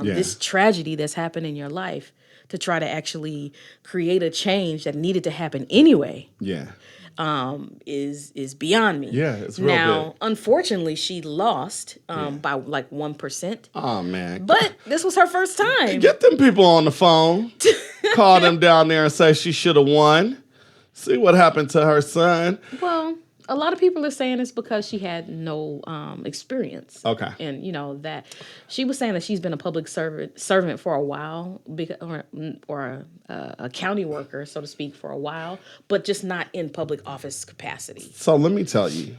this tragedy that's happened in your life to try to actually create a change that needed to happen anyway. Yeah. Is beyond me. Yeah, it's real now, good. Unfortunately, she lost by like 1%. Oh, man. But this was her first time. Get them people on the phone. Call them down there and say she should have won. See what happened to her son. Well, a lot of people are saying it's because she had no experience. Okay. And, that she was saying that she's been a public servant for a while, or a county worker, so to speak, for a while, but just not in public office capacity. So let me tell you,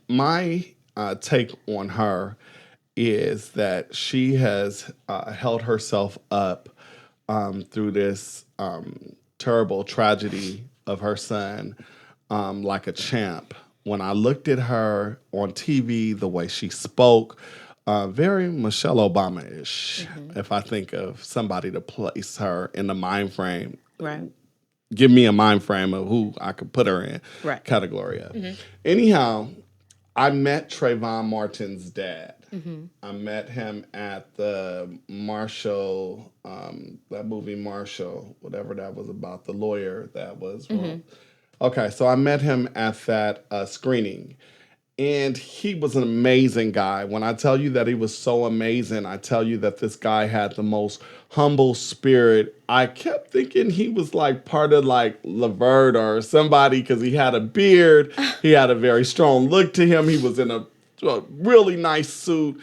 my take on her is that she has held herself up through this terrible tragedy of her son like a champ. When I looked at her on TV, the way she spoke, very Michelle Obama-ish, if I think of somebody to place her in the mind frame. Right. Give me a mind frame of who I could put her in category of. Anyhow, I met Trayvon Martin's dad. I met him at the Marshall, that movie Marshall, whatever that was about, the lawyer that was wrong. Okay, so I met him at that screening, and he was an amazing guy. When I tell you that he was so amazing, I tell you that this guy had the most humble spirit. I kept thinking he was like part of like Levert or somebody because he had a beard. He had a very strong look to him. He was in a really nice suit.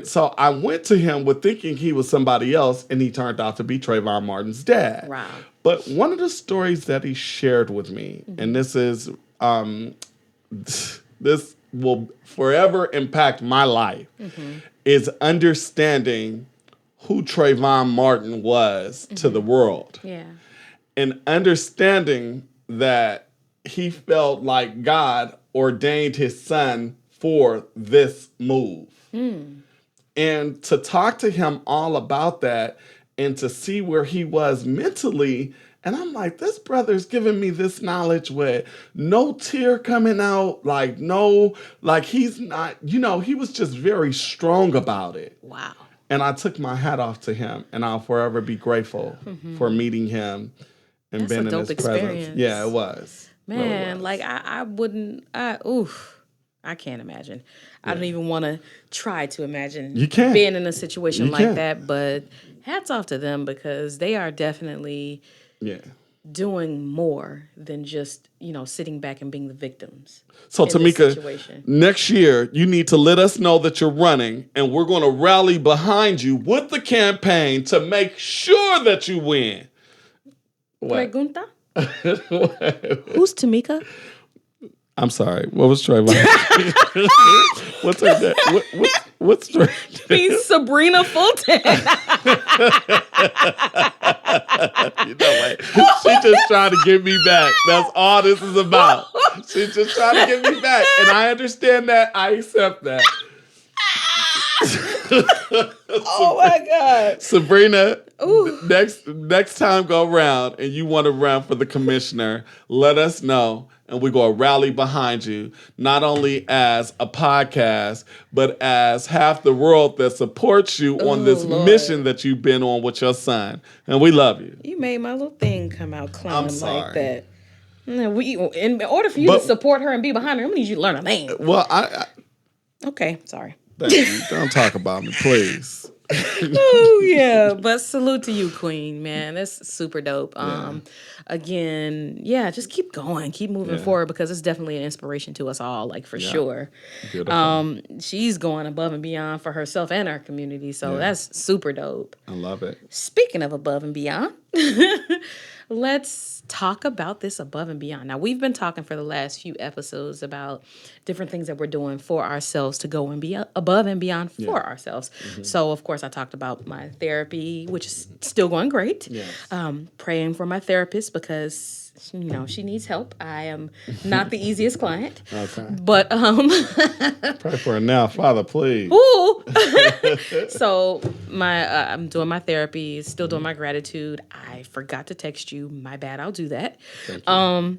So I went to him with thinking he was somebody else, and he turned out to be Trayvon Martin's dad. Wow. But one of the stories that he shared with me, and this is, this will forever impact my life, is understanding who Trayvon Martin was to the world. Yeah. And understanding that he felt like God ordained his son for this move. And to talk to him all about that and to see where he was mentally. And I'm like, this brother's giving me this knowledge with no tear coming out, like he's not, he was just very strong about it. Wow. And I took my hat off to him, and I'll forever be grateful for meeting him and being in his presence. Yeah, it was. Man, like I wouldn't, I can't imagine. Yeah. I don't even want to try to imagine being in a situation like that, but hats off to them because they are definitely doing more than just, sitting back and being the victims. So, Tamika, next year, you need to let us know that you're running, and we're going to rally behind you with the campaign to make sure that you win. What? Pregunta? Who's Tamika? I'm sorry. What was Trayvon? What's her name? What's Trayvon? She's Sabrina Fulton. You know what? She just trying to get me back. That's all this is about. She's just trying to get me back. And I understand that. I accept that. Oh my God. Sabrina, next time go around and you want to run for the commissioner, let us know. And we're going to rally behind you, not only as a podcast, but as half the world that supports you on this mission that you've been on with your son. And we love you. You made my little thing come out clowning like that. In order for you to support her and be behind her, I need you to learn her name. Well, I okay, sorry. Thank you. Don't talk about me, please. Oh yeah, but salute to you, Queen, man. That's super dope. Again, just keep going, keep moving forward because it's definitely an inspiration to us all, like for sure. Beautiful. She's going above and beyond for herself and our community, so that's super dope. I love it. Speaking of above and beyond, let's talk about this above and beyond. Now, we've been talking for the last few episodes about different things that we're doing for ourselves to go and be above and beyond for ourselves. Mm-hmm. So, of course, I talked about my therapy, which is still going great. Yes. Praying for my therapist because, she needs help. I am not the easiest client. Okay. But pray for her now, Father, please. Ooh. So I'm doing my therapy, still doing my gratitude. I forgot to text you. My bad. I'll do that. Thank you.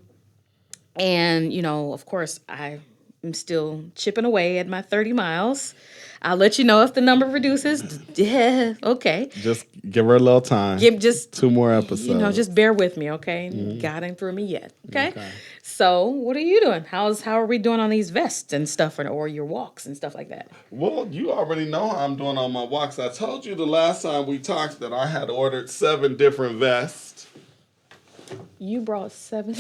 And of course, I am still chipping away at my 30 miles. I'll let you know if the number reduces. Yeah, okay. Just give her a little time. Just 2 more episodes. Just bear with me, okay? Mm-hmm. God ain't through me yet, okay? So, what are you doing? How are we doing on these vests and stuff, or your walks and stuff like that? Well, you already know how I'm doing on my walks. I told you the last time we talked that I had ordered 7 different vests. You brought 7?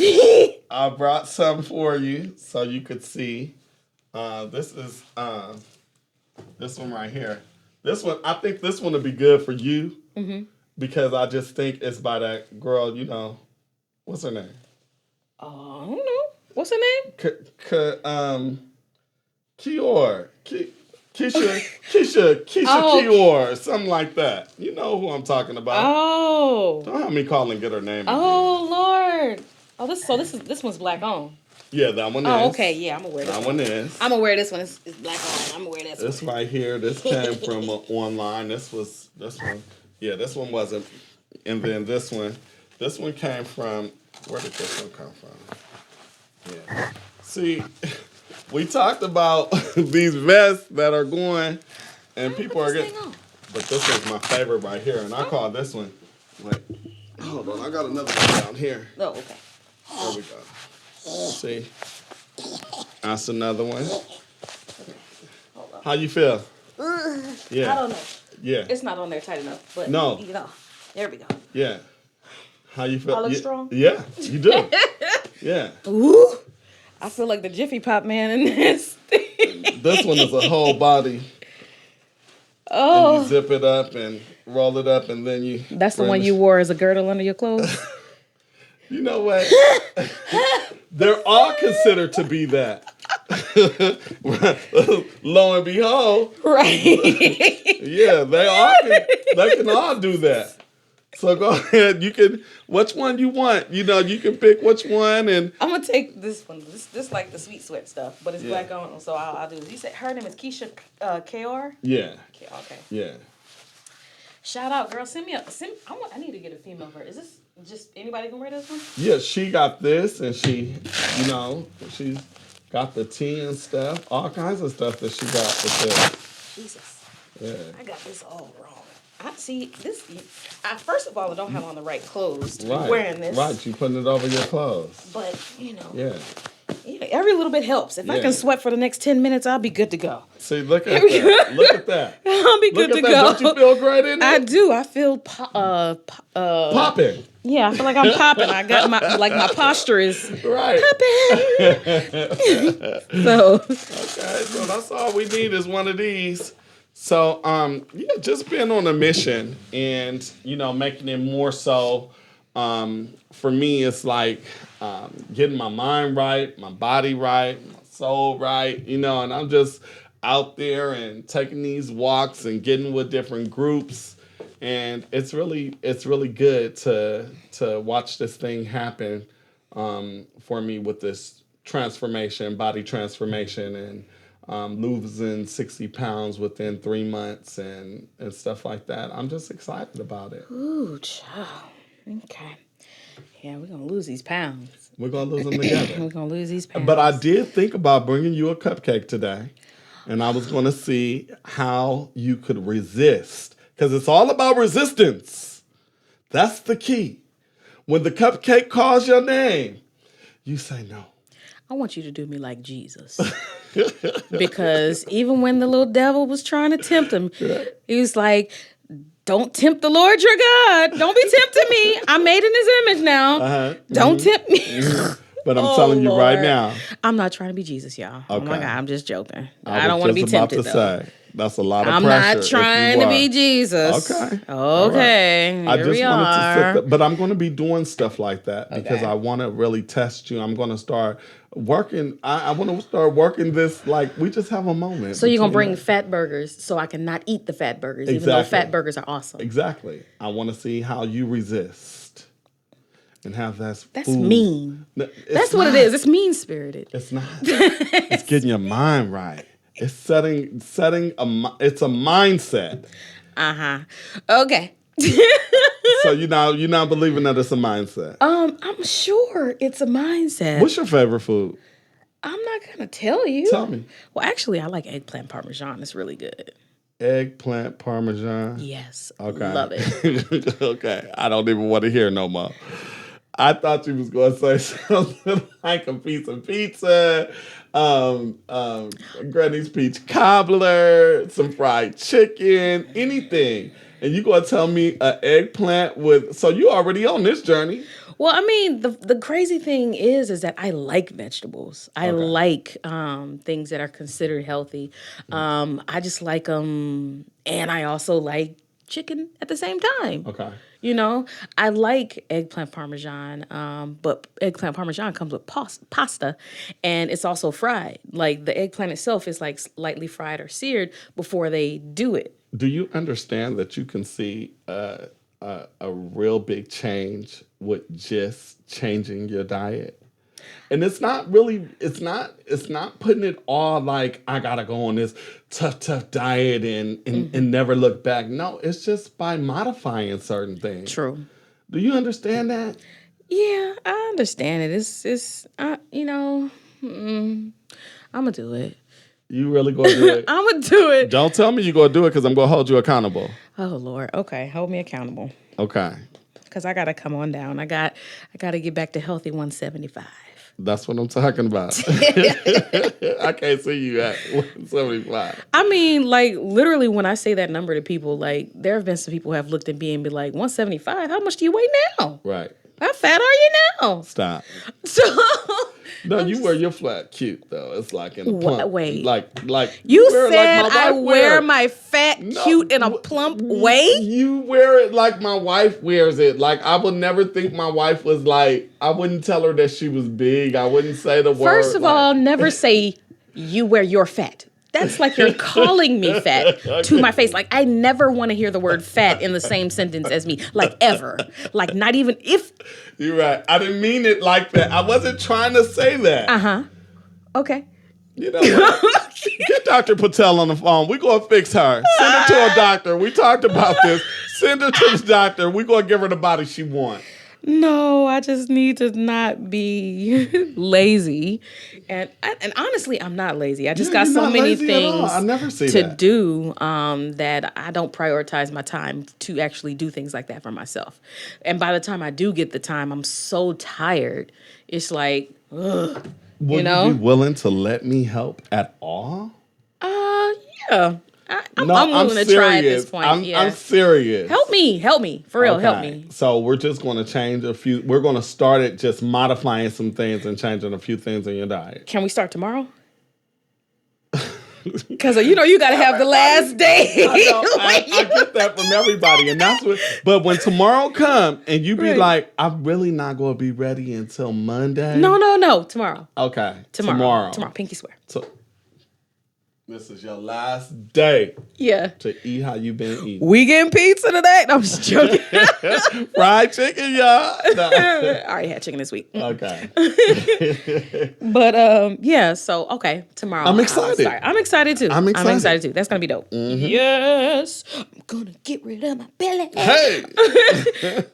I brought some for you so you could see. This is this one right here. This one, I think this one would be good for you because I just think it's by that girl, what's her name? I don't know. What's her name? Keisha Keisha, something like that. You know who I'm talking about. Oh. Don't have me call and get her name. Oh, Lord. Oh, this one's black on. Yeah, that one is. Oh, okay. Yeah, I'm gonna wear this. That one is. I'm gonna wear this one. It's black on. I'm gonna wear this one. This right here. This came from online. This one. Yeah, this one wasn't. And then this one came from. Where did this one come from? Yeah. See, we talked about these vests that are going, and people are getting. But this is my favorite right here, and I call this one. Wait, hold on. I got another one down here. Oh, okay. There we go. See, that's another one. How you feel? Yeah. I don't know. Yeah. It's not on there tight enough, but no. There we go. Yeah. How you feel? I look strong? Yeah, you do. Yeah. Ooh. I feel like the Jiffy Pop man in this thing. This one is a whole body. Oh. And you zip it up and roll it up, and then you... That's the one you wore as a girdle under your clothes? You know what? They're all considered to be that. Lo and behold. Right. Yeah, they can all do that. So go ahead. You can, which one you want. You know, you can pick which one. And I'm going to take this one. This like the sweet sweat stuff, but it's black on, so I'll do this. You said her name is Keisha KR? Yeah. Okay. Yeah. Shout out, girl. I need to get a female version. Is this just anybody can wear this one? Yeah, she got this, and she, you know, she's got the tea and stuff, all kinds of stuff that she got with this. Jesus. Yeah. I got this all wrong. I see this. First of all, I don't have on the right clothes to be wearing this. Right, you putting it over your clothes. But, you know. Yeah. Yeah, every little bit helps. If I can sweat for the next 10 minutes, I'll be good to go. See, look at that. Look at that. I'll be good to go. Don't you feel great in it? I do. I feel popping. Yeah, I feel like I'm popping. I got my posture is right. Popping. So that's all we need is one of these. So just being on a mission and, you know, making it more so. For me, it's like getting my mind right, my body right, my soul right, you know, and I'm just out there and taking these walks and getting with different groups. And it's really good to watch this thing happen for me with this transformation, body transformation, and losing 60 pounds within 3 months and stuff like that. I'm just excited about it. Ooh, child. Okay. Yeah, we're going to lose these pounds. We're going to lose them together. We're going to lose these pounds. But I did think about bringing you a cupcake today. And I was going to see how you could resist. Because it's all about resistance. That's the key. When the cupcake calls your name, you say no. I want you to do me like Jesus. Because even when the little devil was trying to tempt him, he was like, don't tempt the Lord your God. Don't be tempting me. I'm made in his image now. Don't tempt me. But I'm telling you right now. I'm not trying to be Jesus, y'all. Okay. Oh my God, I'm just joking. I don't want to be tempted, though. That's a lot of I'm pressure. I'm not trying to be Jesus. Okay. Okay. Right. I just wanted to but I'm going to be doing stuff like that because I want to really test you. I'm going to start working. I want to start working this like we just have a moment. So you're going to bring fat burgers so I can not eat the fat burgers, even though fat burgers are awesome. Exactly. I want to see how you resist and have that food. That's mean. That's what it is. It's mean-spirited. It's not. It's getting your mind right. It's setting it's a mindset. Okay. So you're not believing that it's a mindset. I'm sure it's a mindset. What's your favorite food? I'm not gonna tell you. Tell me. Well, actually, I like eggplant parmesan. It's really good. Eggplant parmesan? Yes. Okay. Love it. Okay. I don't even want to hear no more. I thought you was going to say something like a piece of pizza, Granny's peach cobbler, some fried chicken, anything. And you going to tell me an eggplant with... So you already on this journey. Well, I mean, the crazy thing is that I like vegetables. I like things that are considered healthy. I just like them, and I also like chicken at the same time. Okay. You know, I like eggplant parmesan, but eggplant parmesan comes with pasta, and it's also fried. Like, the eggplant itself is, like, lightly fried or seared before they do it. Do you understand that you can see a real big change with just changing your diet? And it's not putting it all like, I gotta go on this tough diet and never look back. No, it's just by modifying certain things. True. Do you understand that? Yeah, I understand it. It's I'm gonna do it. You really gonna do it? I'm gonna do it. Don't tell me you're gonna do it because I'm gonna hold you accountable. Oh Lord. Okay, hold me accountable. Okay. Because I gotta come on down. I gotta get back to healthy 175. That's what I'm talking about. I can't see you at 175. I mean, like, literally, when I say that number to people, like, there have been some people who have looked at me and be like, 175? How much do you weigh now? Right. How fat are you now? Stop. So no, you wear your flat cute though. It's like in a plump. Wait. Like you said like I wear my fat cute in a plump way? You wear it like my wife wears it. Like, I would never think my wife was like, I wouldn't tell her that she was big. I wouldn't say the word. First of all, never say you wear your fat. That's like you're calling me fat to my face. Like, I never want to hear the word fat in the same sentence as me. Like, ever. Like, not even if. You're right. I didn't mean it like that. I wasn't trying to say that. Uh-huh. Okay. You know what? Get Dr. Patel on the phone. We're going to fix her. Send her to a doctor. We talked about this. Send her to the doctor. We're going to give her the body she wants. No, I just need to not be lazy. And honestly, I'm not lazy. I just got so many things I never see to that. do that I don't prioritize my time to actually do things like that for myself. And by the time I do get the time, I'm so tired. It's like, ugh. Would you be willing to let me help at all? Yeah. I'm willing to try at this point. I'm serious. Help me. For real, help me. So we're just going to change we're going to start it just modifying some things and changing a few things in your diet. Can we start tomorrow? Because, you got to have the last day. I get that from everybody. And that's but when tomorrow comes and you be like, I'm really not going to be ready until Monday. No. Tomorrow. Okay. Tomorrow. Pinky swear. So this is your last day. Yeah. To eat how you been eating. We getting pizza today? No, I'm just joking. Fried chicken, y'all. No. I already had chicken this week. Okay. But yeah, so okay, tomorrow. I'm excited. I'm excited too. I'm excited too. That's gonna be dope. Mm-hmm. Yes. I'm gonna get rid of my belly. Hey.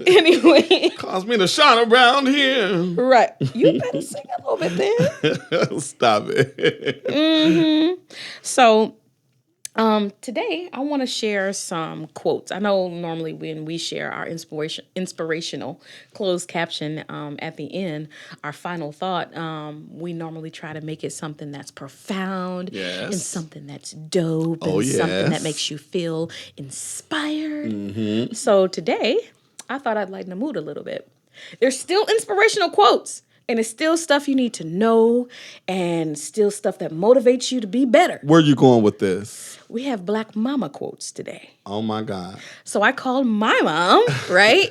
Anyway. Cause me to shine around here. Right. You better sing a little bit then. Stop it. Mm-hmm. So today I want to share some quotes. I know normally when we share our inspirational closed caption at the end, our final thought, we normally try to make it something that's profound and something that's dope and something that makes you feel inspired. Mm-hmm. So today I thought I'd lighten the mood a little bit. There's still inspirational quotes. And it's still stuff you need to know and still stuff that motivates you to be better. Where are you going with this? We have Black Mama quotes today. Oh, my God. So I called my mom, right?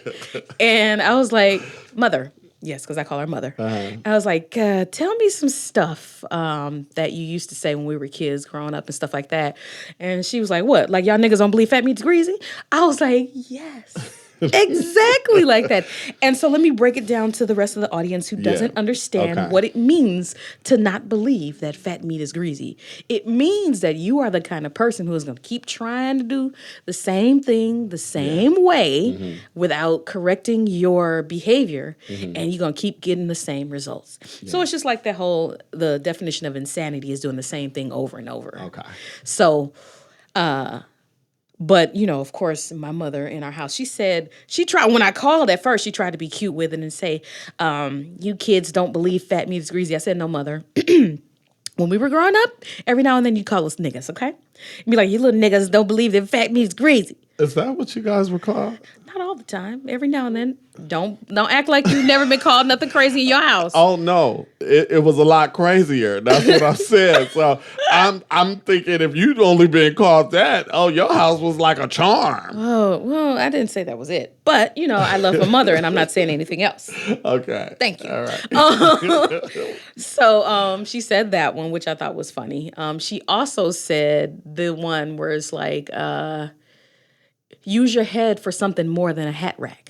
And I was like, Mother. Yes, because I call her Mother. Uh-huh. I was like, tell me some stuff that you used to say when we were kids growing up and stuff like that. And she was like, what? Like, y'all niggas don't believe fat meat's greasy? I was like, yes. Exactly like that. And so let me break it down to the rest of the audience who doesn't understand what it means to not believe that fat meat is greasy. It means that you are the kind of person who is going to keep trying to do the same thing the same way without correcting your behavior, and you're going to keep getting the same results. So it's just like the definition of insanity is doing the same thing over and over. Okay. So, but, of course, my mother in our house, she said, when I called at first, she tried to be cute with it and say, you kids don't believe fat meat is greasy. I said, no, Mother. When we were growing up, every now and then you'd call us niggas, okay? You'd be like, you little niggas don't believe that fat meat is greasy. Is that what you guys were called? Not all the time. Every now and then. Don't act like you've never been called nothing crazy in your house. Oh no, it was a lot crazier. That's what I said. So I'm thinking if you'd only been called that, your house was like a charm. Oh well, I didn't say that was it, but I love my mother, and I'm not saying anything else. Okay, thank you. All right. So she said that one, which I thought was funny. She also said the one where it's like, use your head for something more than a hat rack.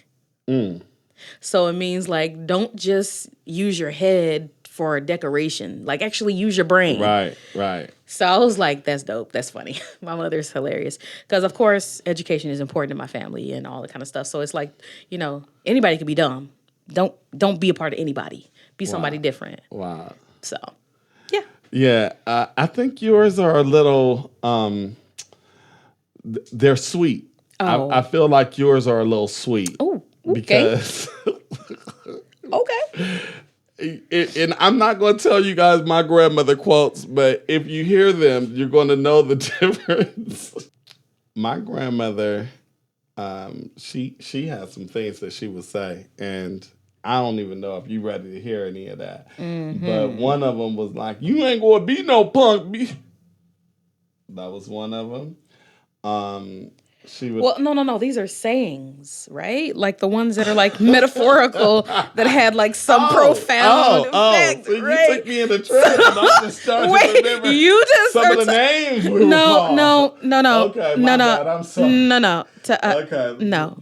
So it means like, don't just use your head for a decoration. Like actually use your brain. Right. So I was like, that's dope. That's funny. My mother's hilarious. Because of course, education is important in my family and all that kind of stuff. So it's like, anybody can be dumb. Don't be a part of anybody. Be somebody different. Wow. So, yeah. Yeah. I think yours are a little, they're sweet. Oh. I feel like yours are a little sweet. Oh, okay. Because okay. And I'm not going to tell you guys my grandmother quotes, but if you hear them, you're going to know the difference. My grandmother, she has some things that she would say, and I don't even know if you're ready to hear any of that. Mm-hmm. But one of them was like, you ain't going to be no punk. That was one of them. Well, no. These are sayings, right? Like the ones that are like metaphorical that had like some profound effect, So right? you took me in the trip and I just started to remember you just some of the names we were called. No. Okay, my bad. I'm sorry. No. Okay. No.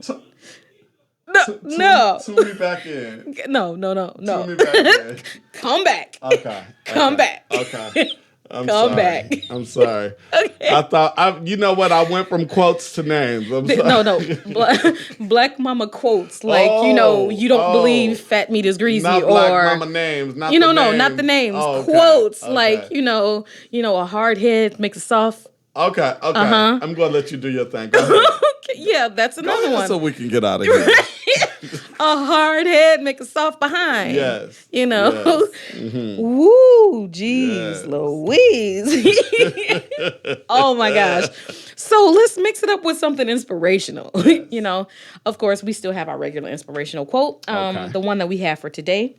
Tune me back in. No. Tune me back in. Come back. Okay. Come back. Okay. I'm Come sorry. back. I'm sorry. Okay. I thought, you know what? I went from quotes to names. I'm sorry. No. Black mama quotes. Like, you don't believe fat meat is greasy, not or black mama names. Not the no, names. not the names. Oh, okay. Quotes. Okay. Like, a hard head makes a soft. Okay. Uh-huh. I'm going to let you do your thing. Go ahead. Yeah, that's another one. So we can get out of here. A hard head make a soft behind. Yes. Yes. Mm-hmm. Woo, geez, Louise. Oh my gosh. So let's mix it up with something inspirational. Yes. Of course, we still have our regular inspirational quote. The one that we have for today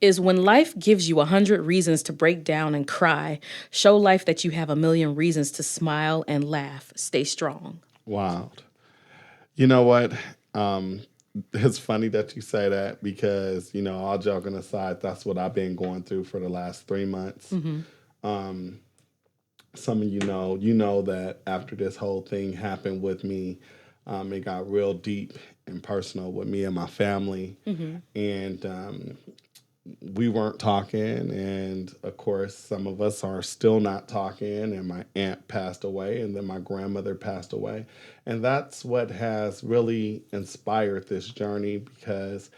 is, when life gives you 100 reasons to break down and cry, show life that you have 1,000,000 reasons to smile and laugh. Stay strong. Wow. You know what? It's funny that you say that because, all joking aside, that's what I've been going through for the last 3 months. Mm-hmm. Some of you know that after this whole thing happened with me, it got real deep and personal with me and my family. Mm-hmm. And we weren't talking. And of course, some of us are still not talking. And my aunt passed away, and then my grandmother passed away. And that's what has really inspired this journey, because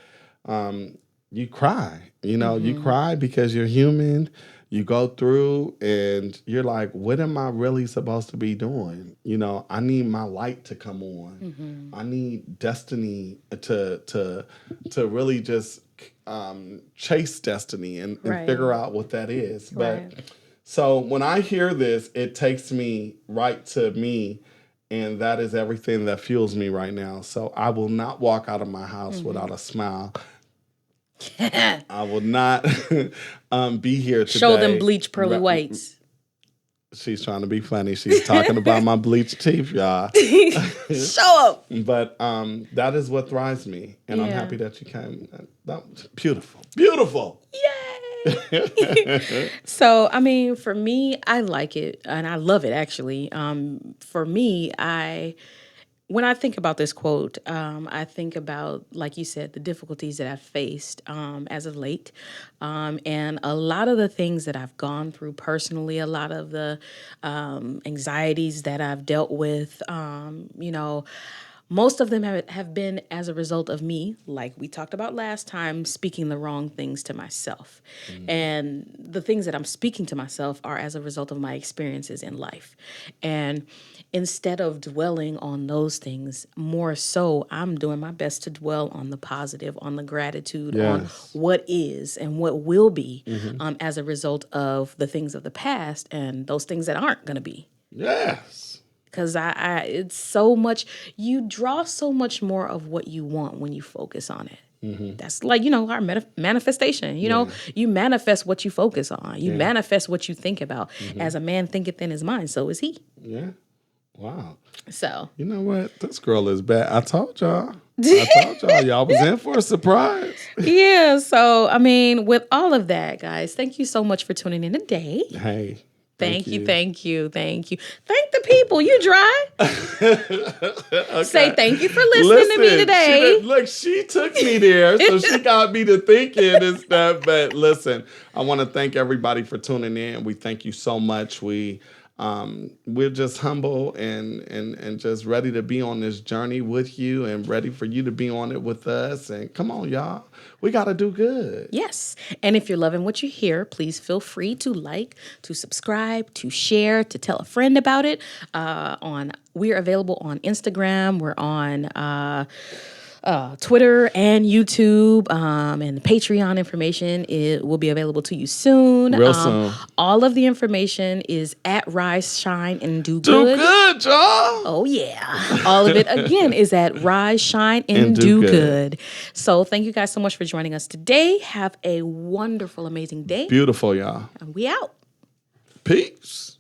you cry. You cry because you're human. You go through and you're like, what am I really supposed to be doing? I need my light to come on. Mm-hmm. I need destiny to really just chase destiny and figure out what that is. But so when I hear this, it takes me right to me, and that is everything that fuels me right now. So I will not walk out of my house without a smile. I will not be here today. Show them bleach pearly whites. She's trying to be funny. She's talking about my bleached teeth, y'all. Show them. But that is what thrives me. And I'm happy that you came. That was beautiful. Beautiful. Yay. So, for me, I like it. And I love it, actually. For me, when I think about this quote, I think about, like you said, the difficulties that I've faced as of late, and a lot of the things that I've gone through personally, a lot of the anxieties that I've dealt with, most of them have been as a result of me, like we talked about last time, speaking the wrong things to myself. Mm. And the things that I'm speaking to myself are as a result of my experiences in life. And instead of dwelling on those things, more so, I'm doing my best to dwell on the positive, on the gratitude, on what is and what will be as a result of the things of the past and those things that aren't going to be. Yes. Because it's so much, you draw so much more of what you want when you focus on it. Mm-hmm. That's like, our manifestation. You manifest what you focus on. You manifest what you think about. Mm-hmm. As a man thinketh in his mind, so is he. Yeah. Wow. So. You know what? This girl is bad. I told y'all. Y'all was in for a surprise. Yeah. So, with all of that, guys, thank you so much for tuning in today. Hey. Thank you. Thank the people. You dry? Okay. Say thank you for listening to me today. She took me there, so she got me to thinking and stuff. But listen, I want to thank everybody for tuning in. We thank you so much. We're just humble and just ready to be on this journey with you, and ready for you to be on it with us. And come on, y'all. We got to do good. Yes. And if you're loving what you hear, please feel free to like, to subscribe, to share, to tell a friend about it. We're available on Instagram. We're on Twitter and YouTube, and the Patreon information will be available to you soon. Real soon. All of the information is at Rise, Shine, and Do Good. Do good, y'all. Oh, yeah. All of it, again, is at Rise, Shine, and Do Good. So thank you guys so much for joining us today. Have a wonderful, amazing day. Beautiful, y'all. And we out. Peace.